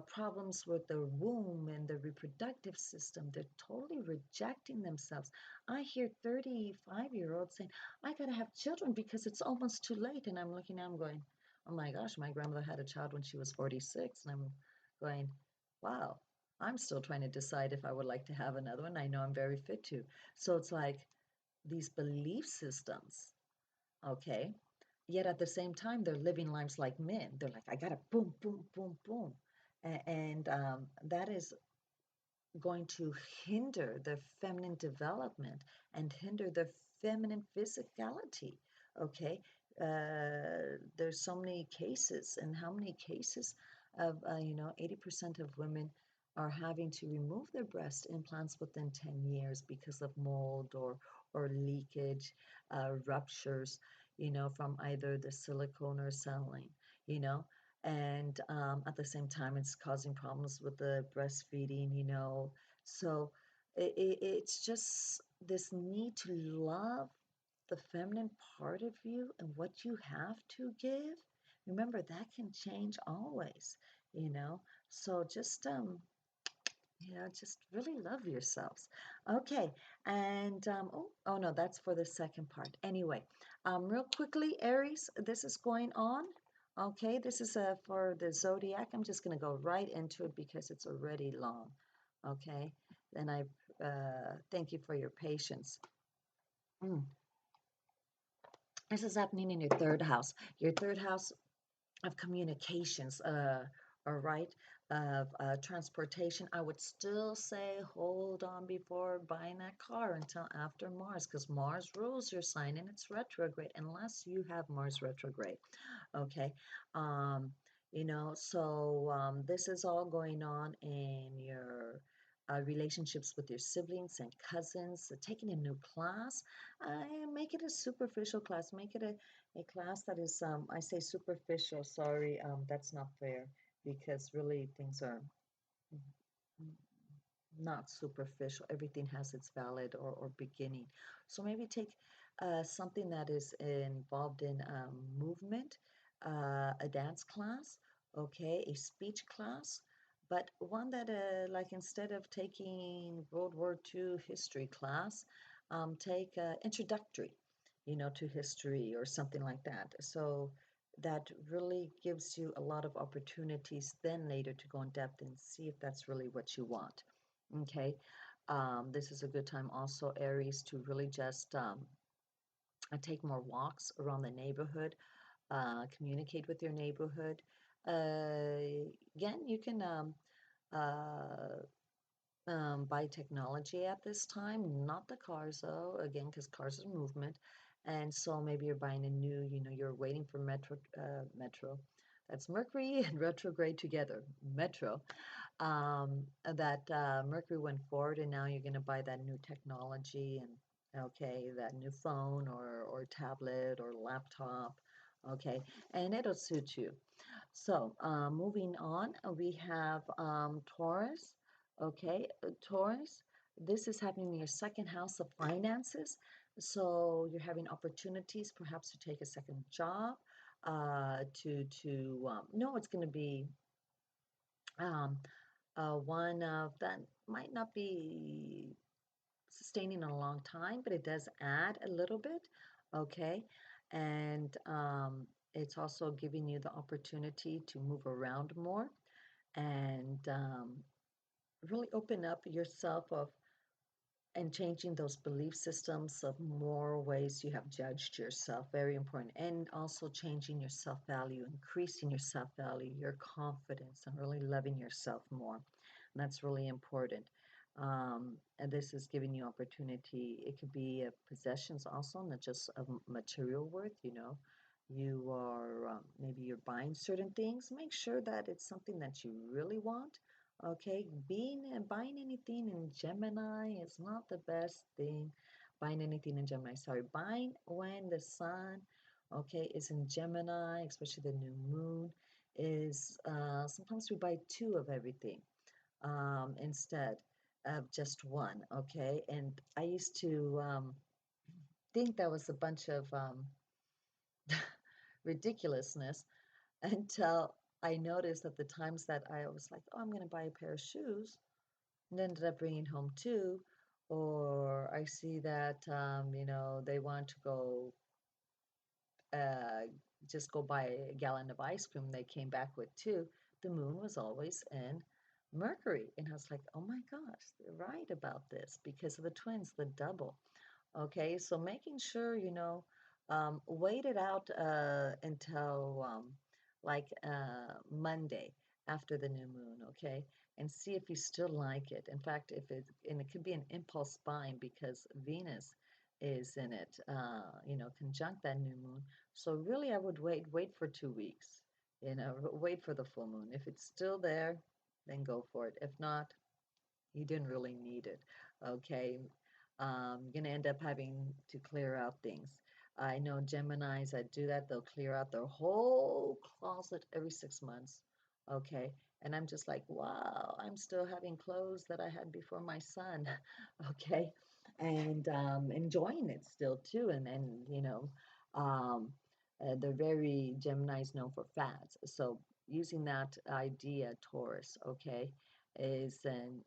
problems with the womb and the reproductive system. They're totally rejecting themselves. I hear 35-year-olds saying, I got to have children because it's almost too late. And I'm looking at them going, oh my gosh, my grandmother had a child when she was 46, and I'm going, wow, I'm still trying to decide if I would like to have another one. I know I'm very fit to. So it's like these belief systems, okay? Yet at the same time, they're living lives like men. They're like, I gotta boom, boom, boom, boom. And that is going to hinder their feminine development and hinder their feminine physicality. Okay, there's so many cases, and how many cases of 80% of women are having to remove their breast implants within 10 years because of mold or leakage, ruptures, from either the silicone or saline, you know and at the same time it's causing problems with the breastfeeding. So it's just this need to love the feminine part of you and what you have to give. Remember, that can change always. you know so just really love yourselves. Okay, and oh no, that's for the second part. Anyway, real quickly, Aries, this is going on. Okay, this is for the zodiac. I'm just going to go right into it because it's already long. Okay, then I thank you for your patience. Mm. This is happening in your third house. Your third house of communications, all right, of transportation. I would still say hold on before buying that car until after Mars, because Mars rules your sign and it's retrograde unless you have Mars retrograde. Okay, um, this is all going on in your relationships with your siblings and cousins, taking a new class. Make it a superficial class. Make it a class that is, I say superficial, sorry, that's not fair, because really things are not superficial. Everything has its valid or beginning. So maybe take something that is involved in movement, a dance class, okay, a speech class, but one that, like, instead of taking World War II history class, take introductory, to history or something like that. So that really gives you a lot of opportunities then later to go in depth and see if that's really what you want. Okay, this is a good time also, Aries, to really just take more walks around the neighborhood, communicate with your neighborhood. Again, you can buy technology at this time, not the cars though, again, because cars is movement. And so maybe you're buying a new, you're waiting for Metro. That's Mercury and retrograde together, Metro. That Mercury went forward, and now you're going to buy that new technology and, okay, that new phone or tablet or laptop, okay, and it'll suit you. So moving on, we have Taurus, okay, Taurus. This is happening in your second house of finances. So you're having opportunities, perhaps to take a second job, no, it's going to be um, one of that might not be sustaining a long time, but it does add a little bit, okay? And it's also giving you the opportunity to move around more and really open up yourself of and changing those belief systems of more ways you have judged yourself, very important. And also changing your self-value, increasing your self-value, your confidence, and really loving yourself more. That's really important. And this is giving you opportunity. It could be possessions also, not just of material worth, you know. You are, maybe you're buying certain things. Make sure that it's something that you really want. Okay, buying anything in Gemini is not the best thing. Buying anything in Gemini, sorry, buying when the sun, okay, is in Gemini, especially the new moon, is sometimes we buy two of everything instead of just one, okay? And I used to think that was a bunch of ridiculousness until I noticed that the times that I was like, oh, I'm going to buy a pair of shoes, and ended up bringing home two, or I see that, you know, they want to go uh, just go buy a gallon of ice cream. They came back with two. The moon was always in Mercury. And I was like, oh my gosh, they're right about this because of the twins, the double. Okay, so making sure, you know, wait it out until Monday after the new moon, okay, and see if you still like it. In fact, and it could be an impulse buying because Venus is in it, you know, conjunct that new moon. So really, I would wait for 2 weeks, you know, wait for the full moon. If it's still there, then go for it. If not, you didn't really need it. Okay. You're going to end up having to clear out things. I know Geminis that do that. They'll clear out their whole closet every 6 months. Okay. And I'm just like, wow, I'm still having clothes that I had before my son. Okay. And enjoying it still too. And you know, um, they're very Geminis known for fads. So using that idea, Taurus, okay, is and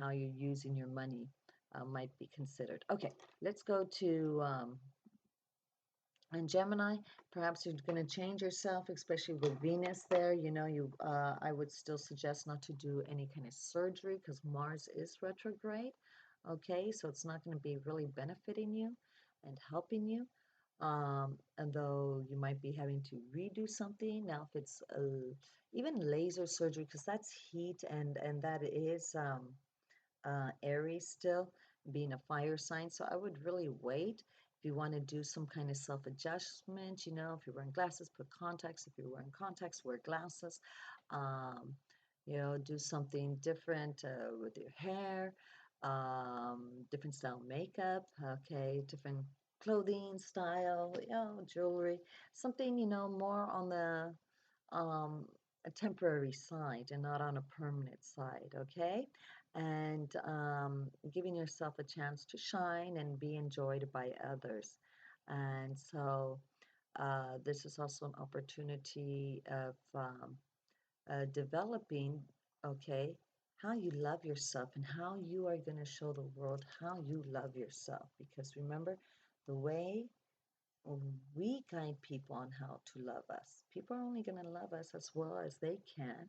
how you're using your money might be considered. Okay, let's go to and Gemini. Perhaps you're going to change yourself, especially with Venus there. You know, I would still suggest not to do any kind of surgery because Mars is retrograde. Okay, so it's not going to be really benefiting you and helping you. And though you might be having to redo something now, if it's even laser surgery, because that's heat and that is Aries still, being a fire sign. So I would really wait. If you want to do some kind of self-adjustment, you know, if you're wearing glasses, put contacts. If you're wearing contacts, wear glasses. Um, you know, do something different with your hair, different style makeup, okay, different clothing style, you know, jewelry, something, you know, more on the um, a temporary side and not on a permanent side, okay? And giving yourself a chance to shine and be enjoyed by others. And so this is also an opportunity of developing, okay, how you love yourself and how you are going to show the world how you love yourself. Because remember, the way we guide people on how to love us. People are only going to love us as well as they can.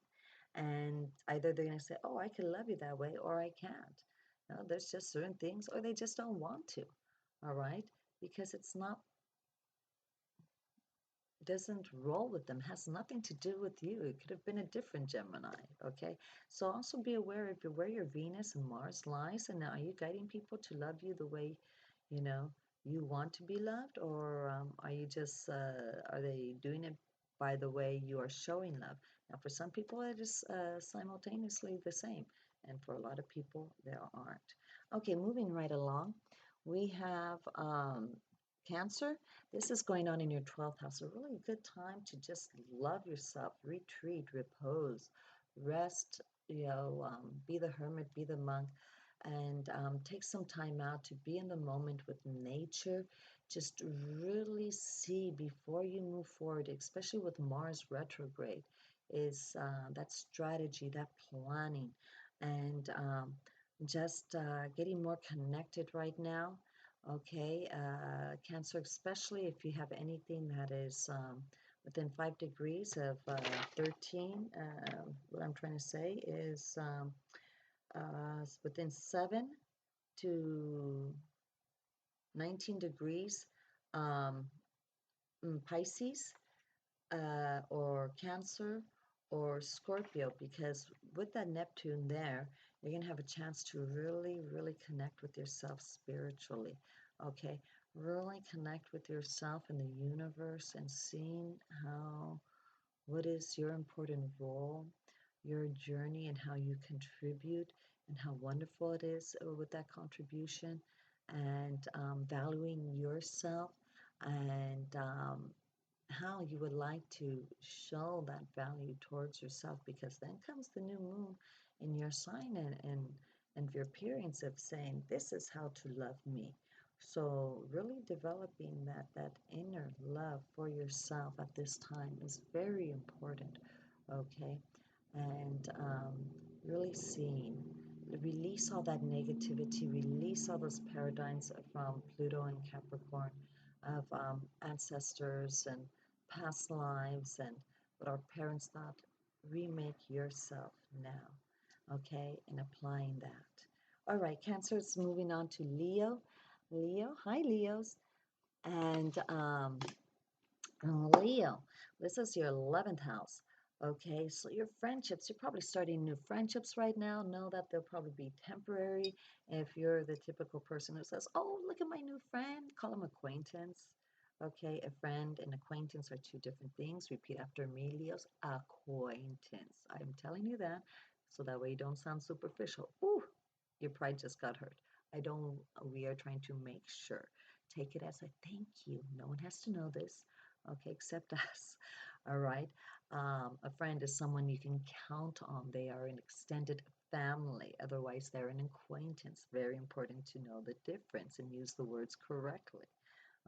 And either they're going to say, oh, I can love you that way, or I can't. You know, there's just certain things, or they just don't want to. All right? Because it's not, doesn't roll with them, has nothing to do with you. It could have been a different Gemini. Okay? So also be aware if you're where your Venus and Mars lies, and are you guiding people to love you the way, you know, you want to be loved, or are you just are they doing it by the way you are showing love? Now, for some people, it is simultaneously the same, and for a lot of people, there aren't. Okay, moving right along, we have Cancer. This is going on in your 12th house. A really good time to just love yourself, retreat, repose, rest, you know, be the hermit, be the monk, and take some time out to be in the moment with nature. Just really see before you move forward, especially with Mars retrograde, is that strategy, that planning, and just getting more connected right now. Okay, Cancer, especially if you have anything that is within 5 degrees of 13. What I'm trying to say is within 7 to 19 degrees um, Pisces or Cancer or Scorpio, because with that Neptune there, you're going to have a chance to really, really connect with yourself spiritually. Okay, really connect with yourself and the universe and seeing how, what is your important role, your journey, and how you contribute, and how wonderful it is with that contribution, and valuing yourself, and how you would like to show that value towards yourself, because then comes the new moon in your sign, and your appearance of saying this is how to love me. So really developing that inner love for yourself at this time is very important. Okay, and really seeing, release all that negativity, release all those paradigms from Pluto and Capricorn of ancestors and past lives and what our parents thought. Remake yourself now, okay, and applying that. All right, Cancer is moving on to Leo. Leo, hi Leos. And Leo, this is your 11th house. Okay, so your friendships, you're probably starting new friendships right now. Know that they'll probably be temporary. If you're the typical person who says, oh, look at my new friend, call them acquaintance. Okay, a friend and acquaintance are two different things. Repeat after me, Leos. Acquaintance. I'm telling you that so that way you don't sound superficial. Ooh, your pride just got hurt. I don't, we are trying to make sure. Take it as a thank you. No one has to know this. Okay, except us. All right. A friend is someone you can count on. They are an extended family. Otherwise, they're an acquaintance. Very important to know the difference and use the words correctly.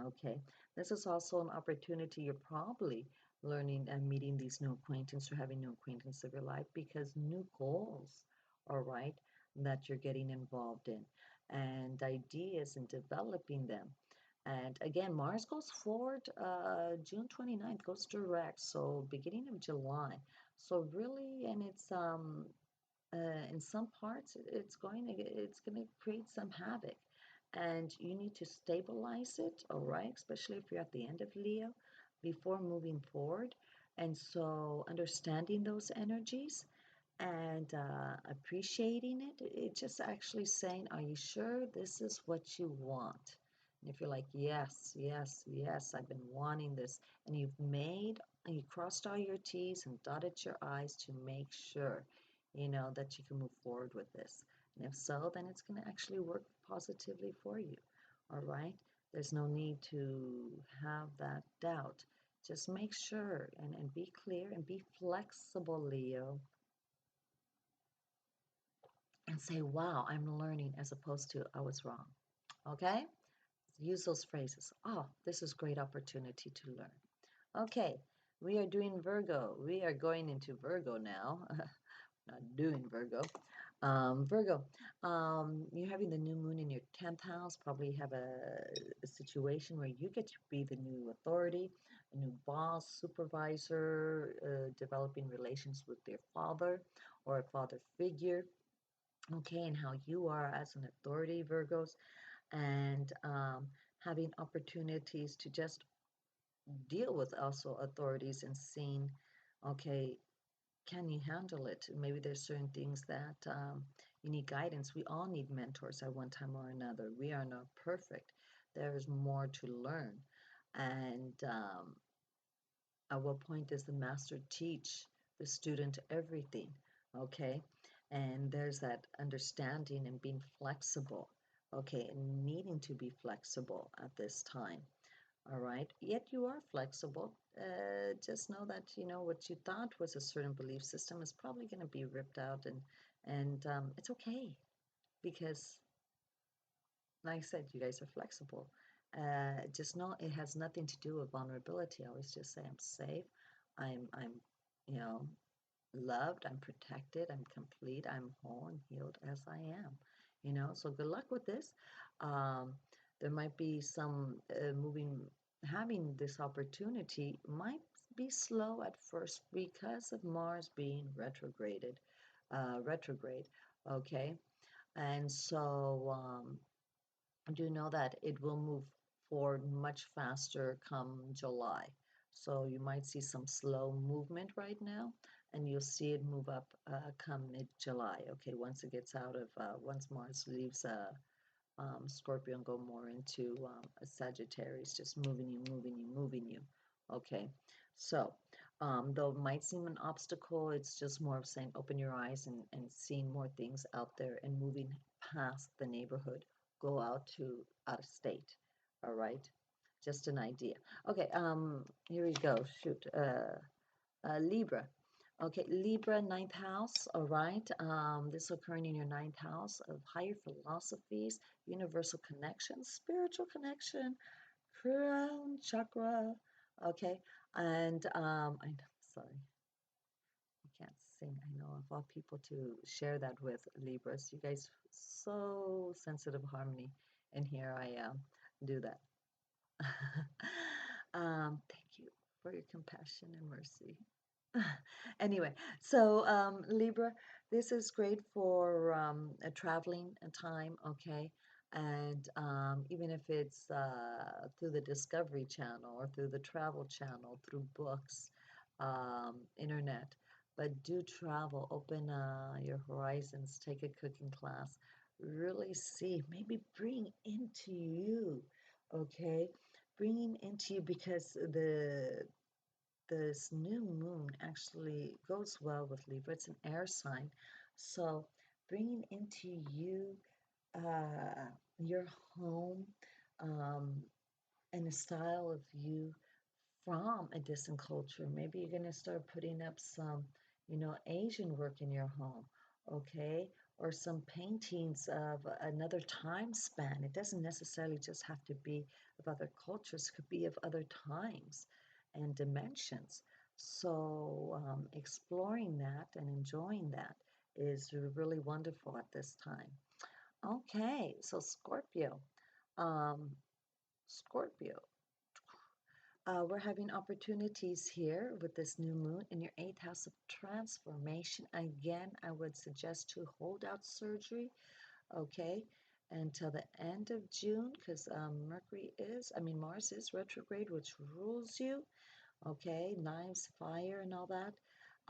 Okay. This is also an opportunity. You're probably learning and meeting these new acquaintances or having new acquaintances of your life because new goals, all right, that you're getting involved in and ideas and developing them. And again, Mars goes forward June 29th, goes direct, so beginning of July. So really, and it's in some parts it's going to create some havoc, and you need to stabilize it, all right, especially if you're at the end of Leo, before moving forward. And so understanding those energies and appreciating it, it's just actually saying, are you sure this is what you want? And if you're like, yes, yes, yes, I've been wanting this, and you crossed all your T's and dotted your I's to make sure, that you can move forward with this. And if so, then it's going to actually work positively for you. All right? There's no need to have that doubt. Just make sure and be clear and be flexible, Leo, and say, wow, I'm learning, as opposed to I was wrong. Okay? Use those phrases. Oh, this is great opportunity to learn. Okay, we are doing Virgo. We are going into Virgo now. Not doing Virgo. Virgo, you're having the new moon in your 10th house. Probably have a situation where you get to be the new authority, a new boss, supervisor, developing relations with your father or a father figure. Okay, and how you are as an authority, Virgos, and having opportunities to just deal with also authorities and seeing, okay, can you handle it? Maybe there's certain things that you need guidance. We all need mentors at one time or another. We are not perfect. There is more to learn. And at what point does the master teach the student everything? Okay. And there's that understanding and being flexible. Okay. And needing to be flexible at this time. All right. Yet you are flexible. Just know that, what you thought was a certain belief system is probably going to be ripped out, and it's okay because, like I said, you guys are flexible. Just know it has nothing to do with vulnerability. I always just say I'm safe. I'm, you know, loved. I'm protected. I'm complete. I'm whole and healed as I am. So good luck with this. Um, there might be some having this opportunity might be slow at first because of Mars being retrograde. Okay, and so do know that it will move forward much faster come July. So you might see some slow movement right now, and you'll see it move up come mid-July. Okay, once it gets out of once Mars leaves Scorpio and go more into a Sagittarius, just moving you, moving you, moving you. Okay, so though it might seem an obstacle, it's just more of saying open your eyes and seeing more things out there and moving past the neighborhood. Go out of state. All right, just an idea. Okay, here we go. Shoot, Libra. Okay, Libra, ninth house, all right. This occurring in your ninth house of higher philosophies, universal connection, spiritual connection, crown chakra, okay. And I'm sorry, I can't sing. I know of all people to share that with Libras. You guys so sensitive harmony, and here I do that. Thank you for your compassion and mercy. Anyway, so Libra, this is great for a traveling time, okay? And even if it's through the Discovery Channel or through the Travel Channel, through books, internet, but do travel, open your horizons, take a cooking class, really see, maybe bring into you, okay? Bringing into you because this new moon actually goes well with Libra. It's an air sign. So bringing into you your home um, and a style of you from a distant culture. Maybe you're going to start putting up some, Asian work in your home, okay? Or some paintings of another time span. It doesn't necessarily just have to be of other cultures, it could be of other times and dimensions. So, exploring that and enjoying that is really wonderful at this time. Okay, so Scorpio. Um, Scorpio. We're having opportunities here with this new moon in your eighth house of transformation. Again, I would suggest to hold out surgery, okay, until the end of June, because Mars is retrograde, which rules you, okay, knives, fire, and all that.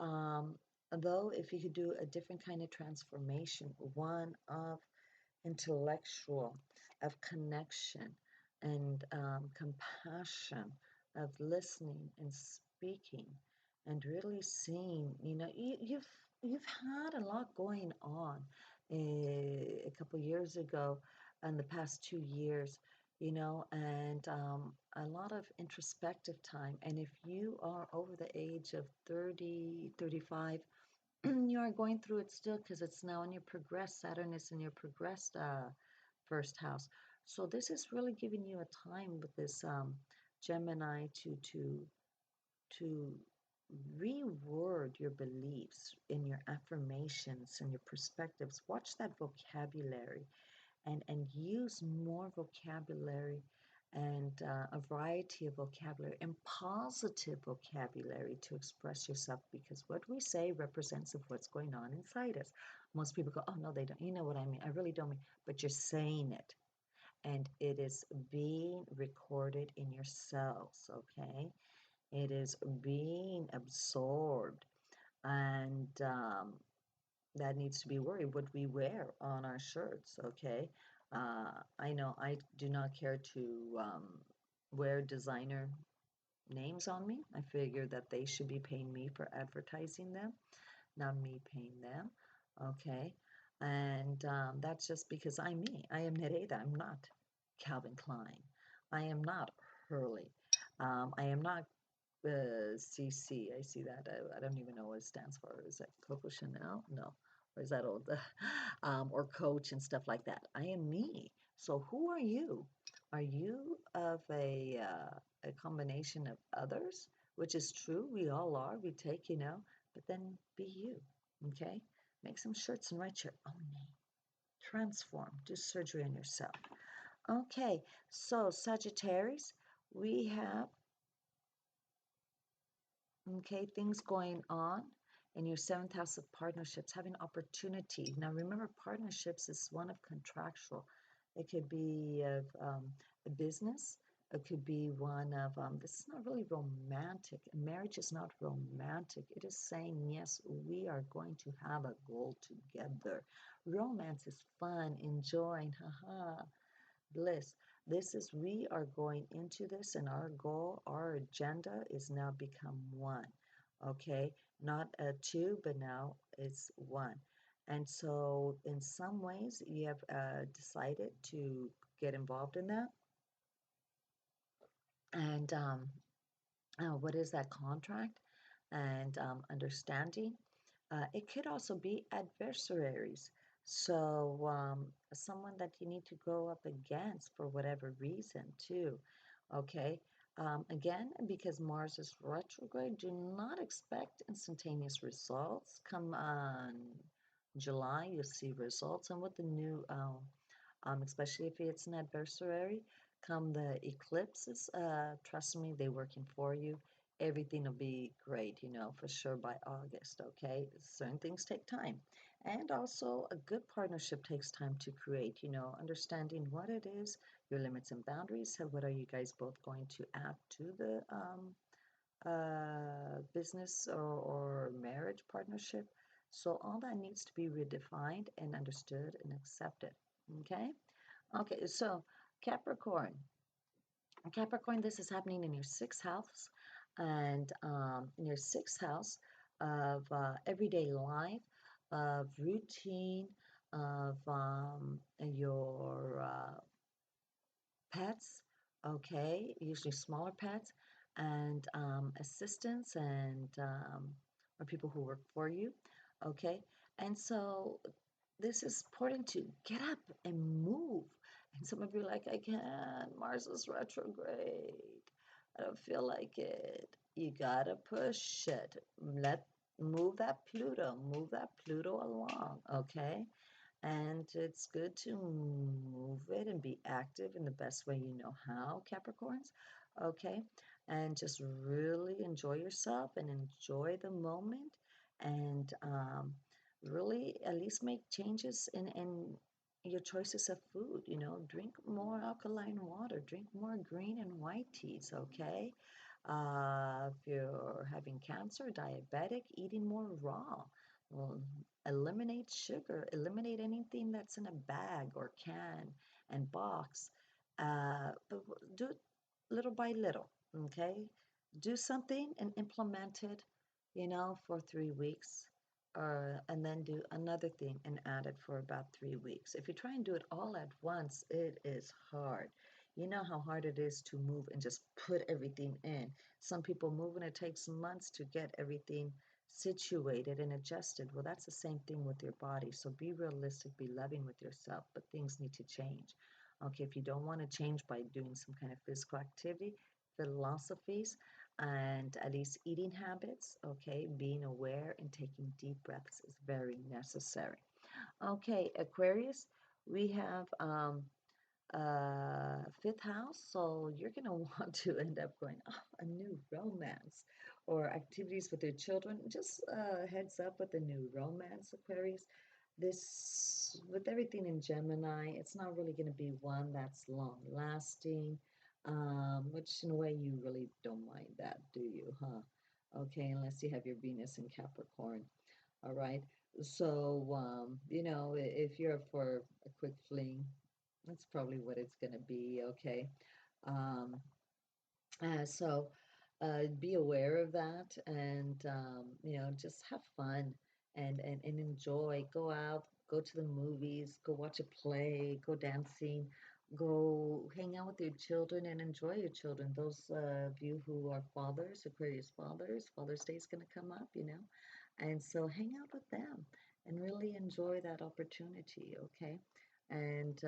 Um, though, if you could do a different kind of transformation, one of intellectual, of connection and compassion, of listening and speaking, and really seeing. You've had a lot going on a couple years ago, and the past 2 years. And a lot of introspective time. And if you are over the age of 30, 35, you are going through it still because it's now in your progressed Saturn is in your progressed first house. So this is really giving you a time with this Gemini to reword your beliefs in your affirmations and your perspectives. Watch that vocabulary and use more vocabulary and a variety of vocabulary and positive vocabulary to express yourself, because what we say represents of what's going on inside us. Most people go, oh no, they don't. You know what I mean? I really don't mean, but you're saying it, and it is being recorded in your cells, okay? It is being absorbed, and that needs to be worried. What we wear on our shirts, okay? I know I do not care to wear designer names on me. I figure that they should be paying me for advertising them, not me paying them, okay? And that's just because I'm me. I am Nereida. I'm not Calvin Klein. I am not Hurley. I am not CC. I see that. I don't even know what it stands for. Is that Coco Chanel? No. Or is that old? Or Coach and stuff like that. I am me. So who are you? Are you of a combination of others? Which is true. We all are. We take, but then be you. Okay? Make some shirts and write your own name. Transform. Do surgery on yourself. Okay. So Sagittarius, we have okay, things going on in your seventh house of partnerships, having opportunity. Now, remember, partnerships is one of contractual. It could be of a business, It could be one of, this is not really romantic. Marriage is not romantic. It is saying, yes, we are going to have a goal together. Romance is fun, enjoying, haha, bliss. This is, we are going into this, and our goal, our agenda is now become one. Okay, not a two, but now it's one. And so, in some ways, you have decided to get involved in that. And what is that contract? And understanding. It could also be adversaries. So, someone that you need to go up against for whatever reason, too. Okay. Again, because Mars is retrograde, do not expect instantaneous results. Come on July, you'll see results. And with the new especially if it's an adversary. Come the eclipses, trust me, they're working for you. Everything will be great, for sure by August, okay? Certain things take time. And also, a good partnership takes time to create, understanding what it is, your limits and boundaries. So, what are you guys both going to add to the business or marriage partnership? So, all that needs to be redefined and understood and accepted, okay? Okay, so Capricorn. Capricorn, this is happening in your sixth house, and in your sixth house of everyday life, of routine, of your pets, okay, usually smaller pets, and assistants and or people who work for you, okay. And so this is important to get up and move. And some of you are like, I can't. Mars is retrograde. I don't feel like it. You gotta push it. Move that Pluto along, okay? And it's good to move it and be active in the best way you know how, Capricorns, okay? And just really enjoy yourself and enjoy the moment and really at least make changes in your choices of food. Drink more alkaline water, drink more green and white teas, okay? If you're having cancer, diabetic, eating more raw. Well, eliminate sugar, eliminate anything that's in a bag or can and box. But do it little by little, okay? Do something and implement it, for 3 weeks, and then do another thing and add it for about 3 weeks. If you try and do it all at once, it is hard. You know how hard it is to move and just put everything in. Some people move and it takes months to get everything situated and adjusted. Well, that's the same thing with your body. So be realistic, be loving with yourself, but things need to change. Okay, if you don't want to change by doing some kind of physical activity, philosophies, and at least eating habits, okay, being aware and taking deep breaths is very necessary. Okay, Aquarius, we have fifth house, so you're going to want to end up going, oh, a new romance or activities with your children. Just heads up with the new romance, Aquarius. This, with everything in Gemini, it's not really going to be one that's long lasting, which in a way you really don't mind that, do you, huh? Okay, unless you have your Venus in Capricorn. All right. So, if you're for a quick fling, that's probably what it's going to be, okay? Um, so be aware of that and, just have fun and enjoy. Go out, go to the movies, go watch a play, go dancing, go hang out with your children and enjoy your children. Those of you who are fathers, Aquarius fathers, Father's Day is going to come up. And so hang out with them and really enjoy that opportunity, okay? And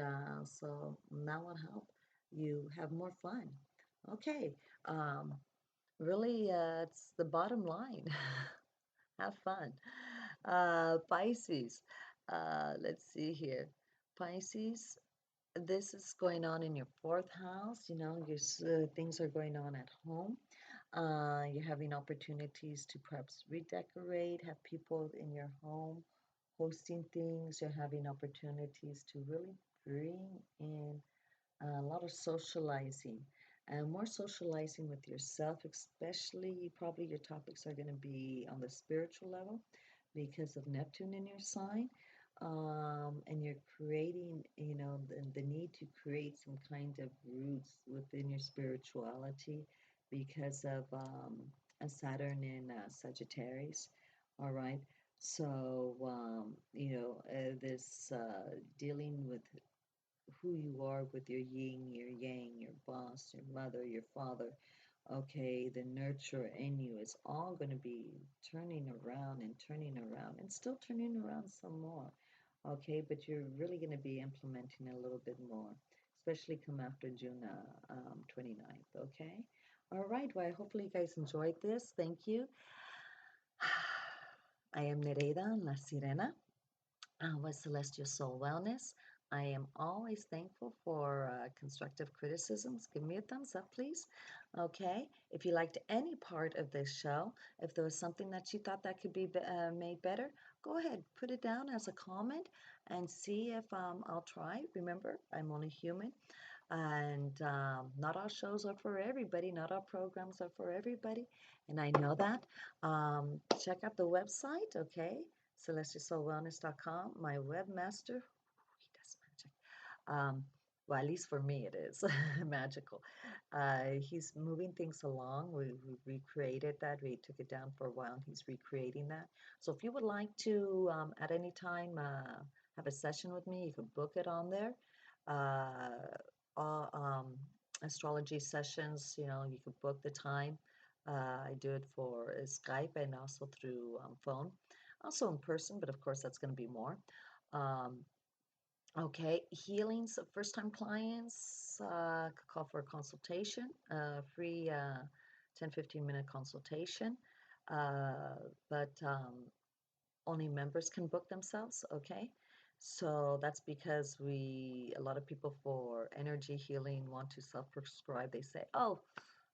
so that will help you have more fun. Okay, um, really, it's the bottom line. Have fun. Pisces, let's see here. Pisces, this is going on in your fourth house. Things are going on at home. You're having opportunities to perhaps redecorate, have people in your home hosting things. You're having opportunities to really bring in a lot of socializing. and more socializing with yourself, especially probably your topics are going to be on the spiritual level because of Neptune in your sign. And you're creating, the need to create some kind of roots within your spirituality because of a Saturn in Sagittarius. All right. So, this dealing with who you are with your yin, your yang, your boss, your mother, your father, okay, the nurture in you is all going to be turning around and still turning around some more, okay, but you're really going to be implementing a little bit more, especially come after June 29th, okay? All right, well, hopefully you guys enjoyed this. Thank you. I am Nereida La Sirena with Celestial Soul Wellness. I am always thankful for constructive criticisms. Give me a thumbs up, please. Okay. If you liked any part of this show, if there was something that you thought that could be made better, go ahead, put it down as a comment and see if I'll try. Remember, I'm only human. And not all shows are for everybody, not all programs are for everybody, and I know that. Check out the website, okay? CelestialSoulWellness.com. My webmaster, he does magic. Well, at least for me, it is magical. He's moving things along. We recreated that. We took it down for a while, and he's recreating that. So if you would like to, at any time, have a session with me, you can book it on there. Uh, all astrology sessions, you can book the time. I do it for Skype and also through phone, also in person, but of course that's going to be more. Um, okay, healings of first-time clients could call for a consultation, free 10-15 minute consultation, uh, but only members can book themselves, okay? So that's because a lot of people for energy healing want to self-prescribe. They say, oh,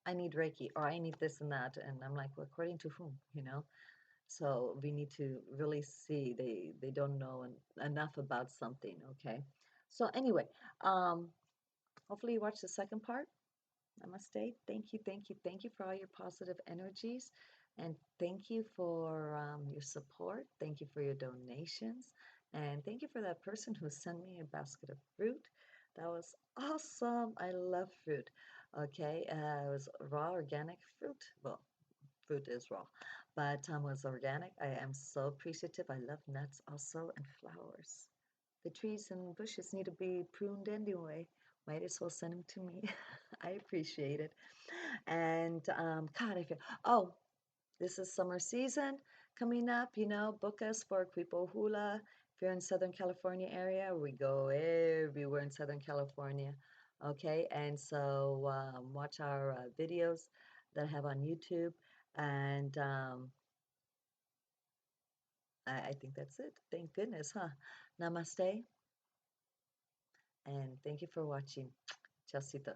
I need Reiki or I need this and that. And I'm like, well, according to whom, So we need to really see they don't know enough about something, okay? So anyway, um, hopefully you watch the second part. Namaste. Thank you, thank you, thank you for all your positive energies. And thank you for your support. Thank you for your donations. And thank you for that person who sent me a basket of fruit. That was awesome. I love fruit. Okay, it was raw organic fruit. Well, fruit is raw, but was organic. I am so appreciative. I love nuts also and flowers. The trees and bushes need to be pruned anyway. Might as well send them to me. I appreciate it. And God, I feel, oh, this is summer season coming up. Book us for Quipo Hula. If you're in Southern California area, we go everywhere in Southern California. Okay, and so watch our videos that I have on YouTube. And I think that's it. Thank goodness, huh? Namaste. And thank you for watching. Chasita.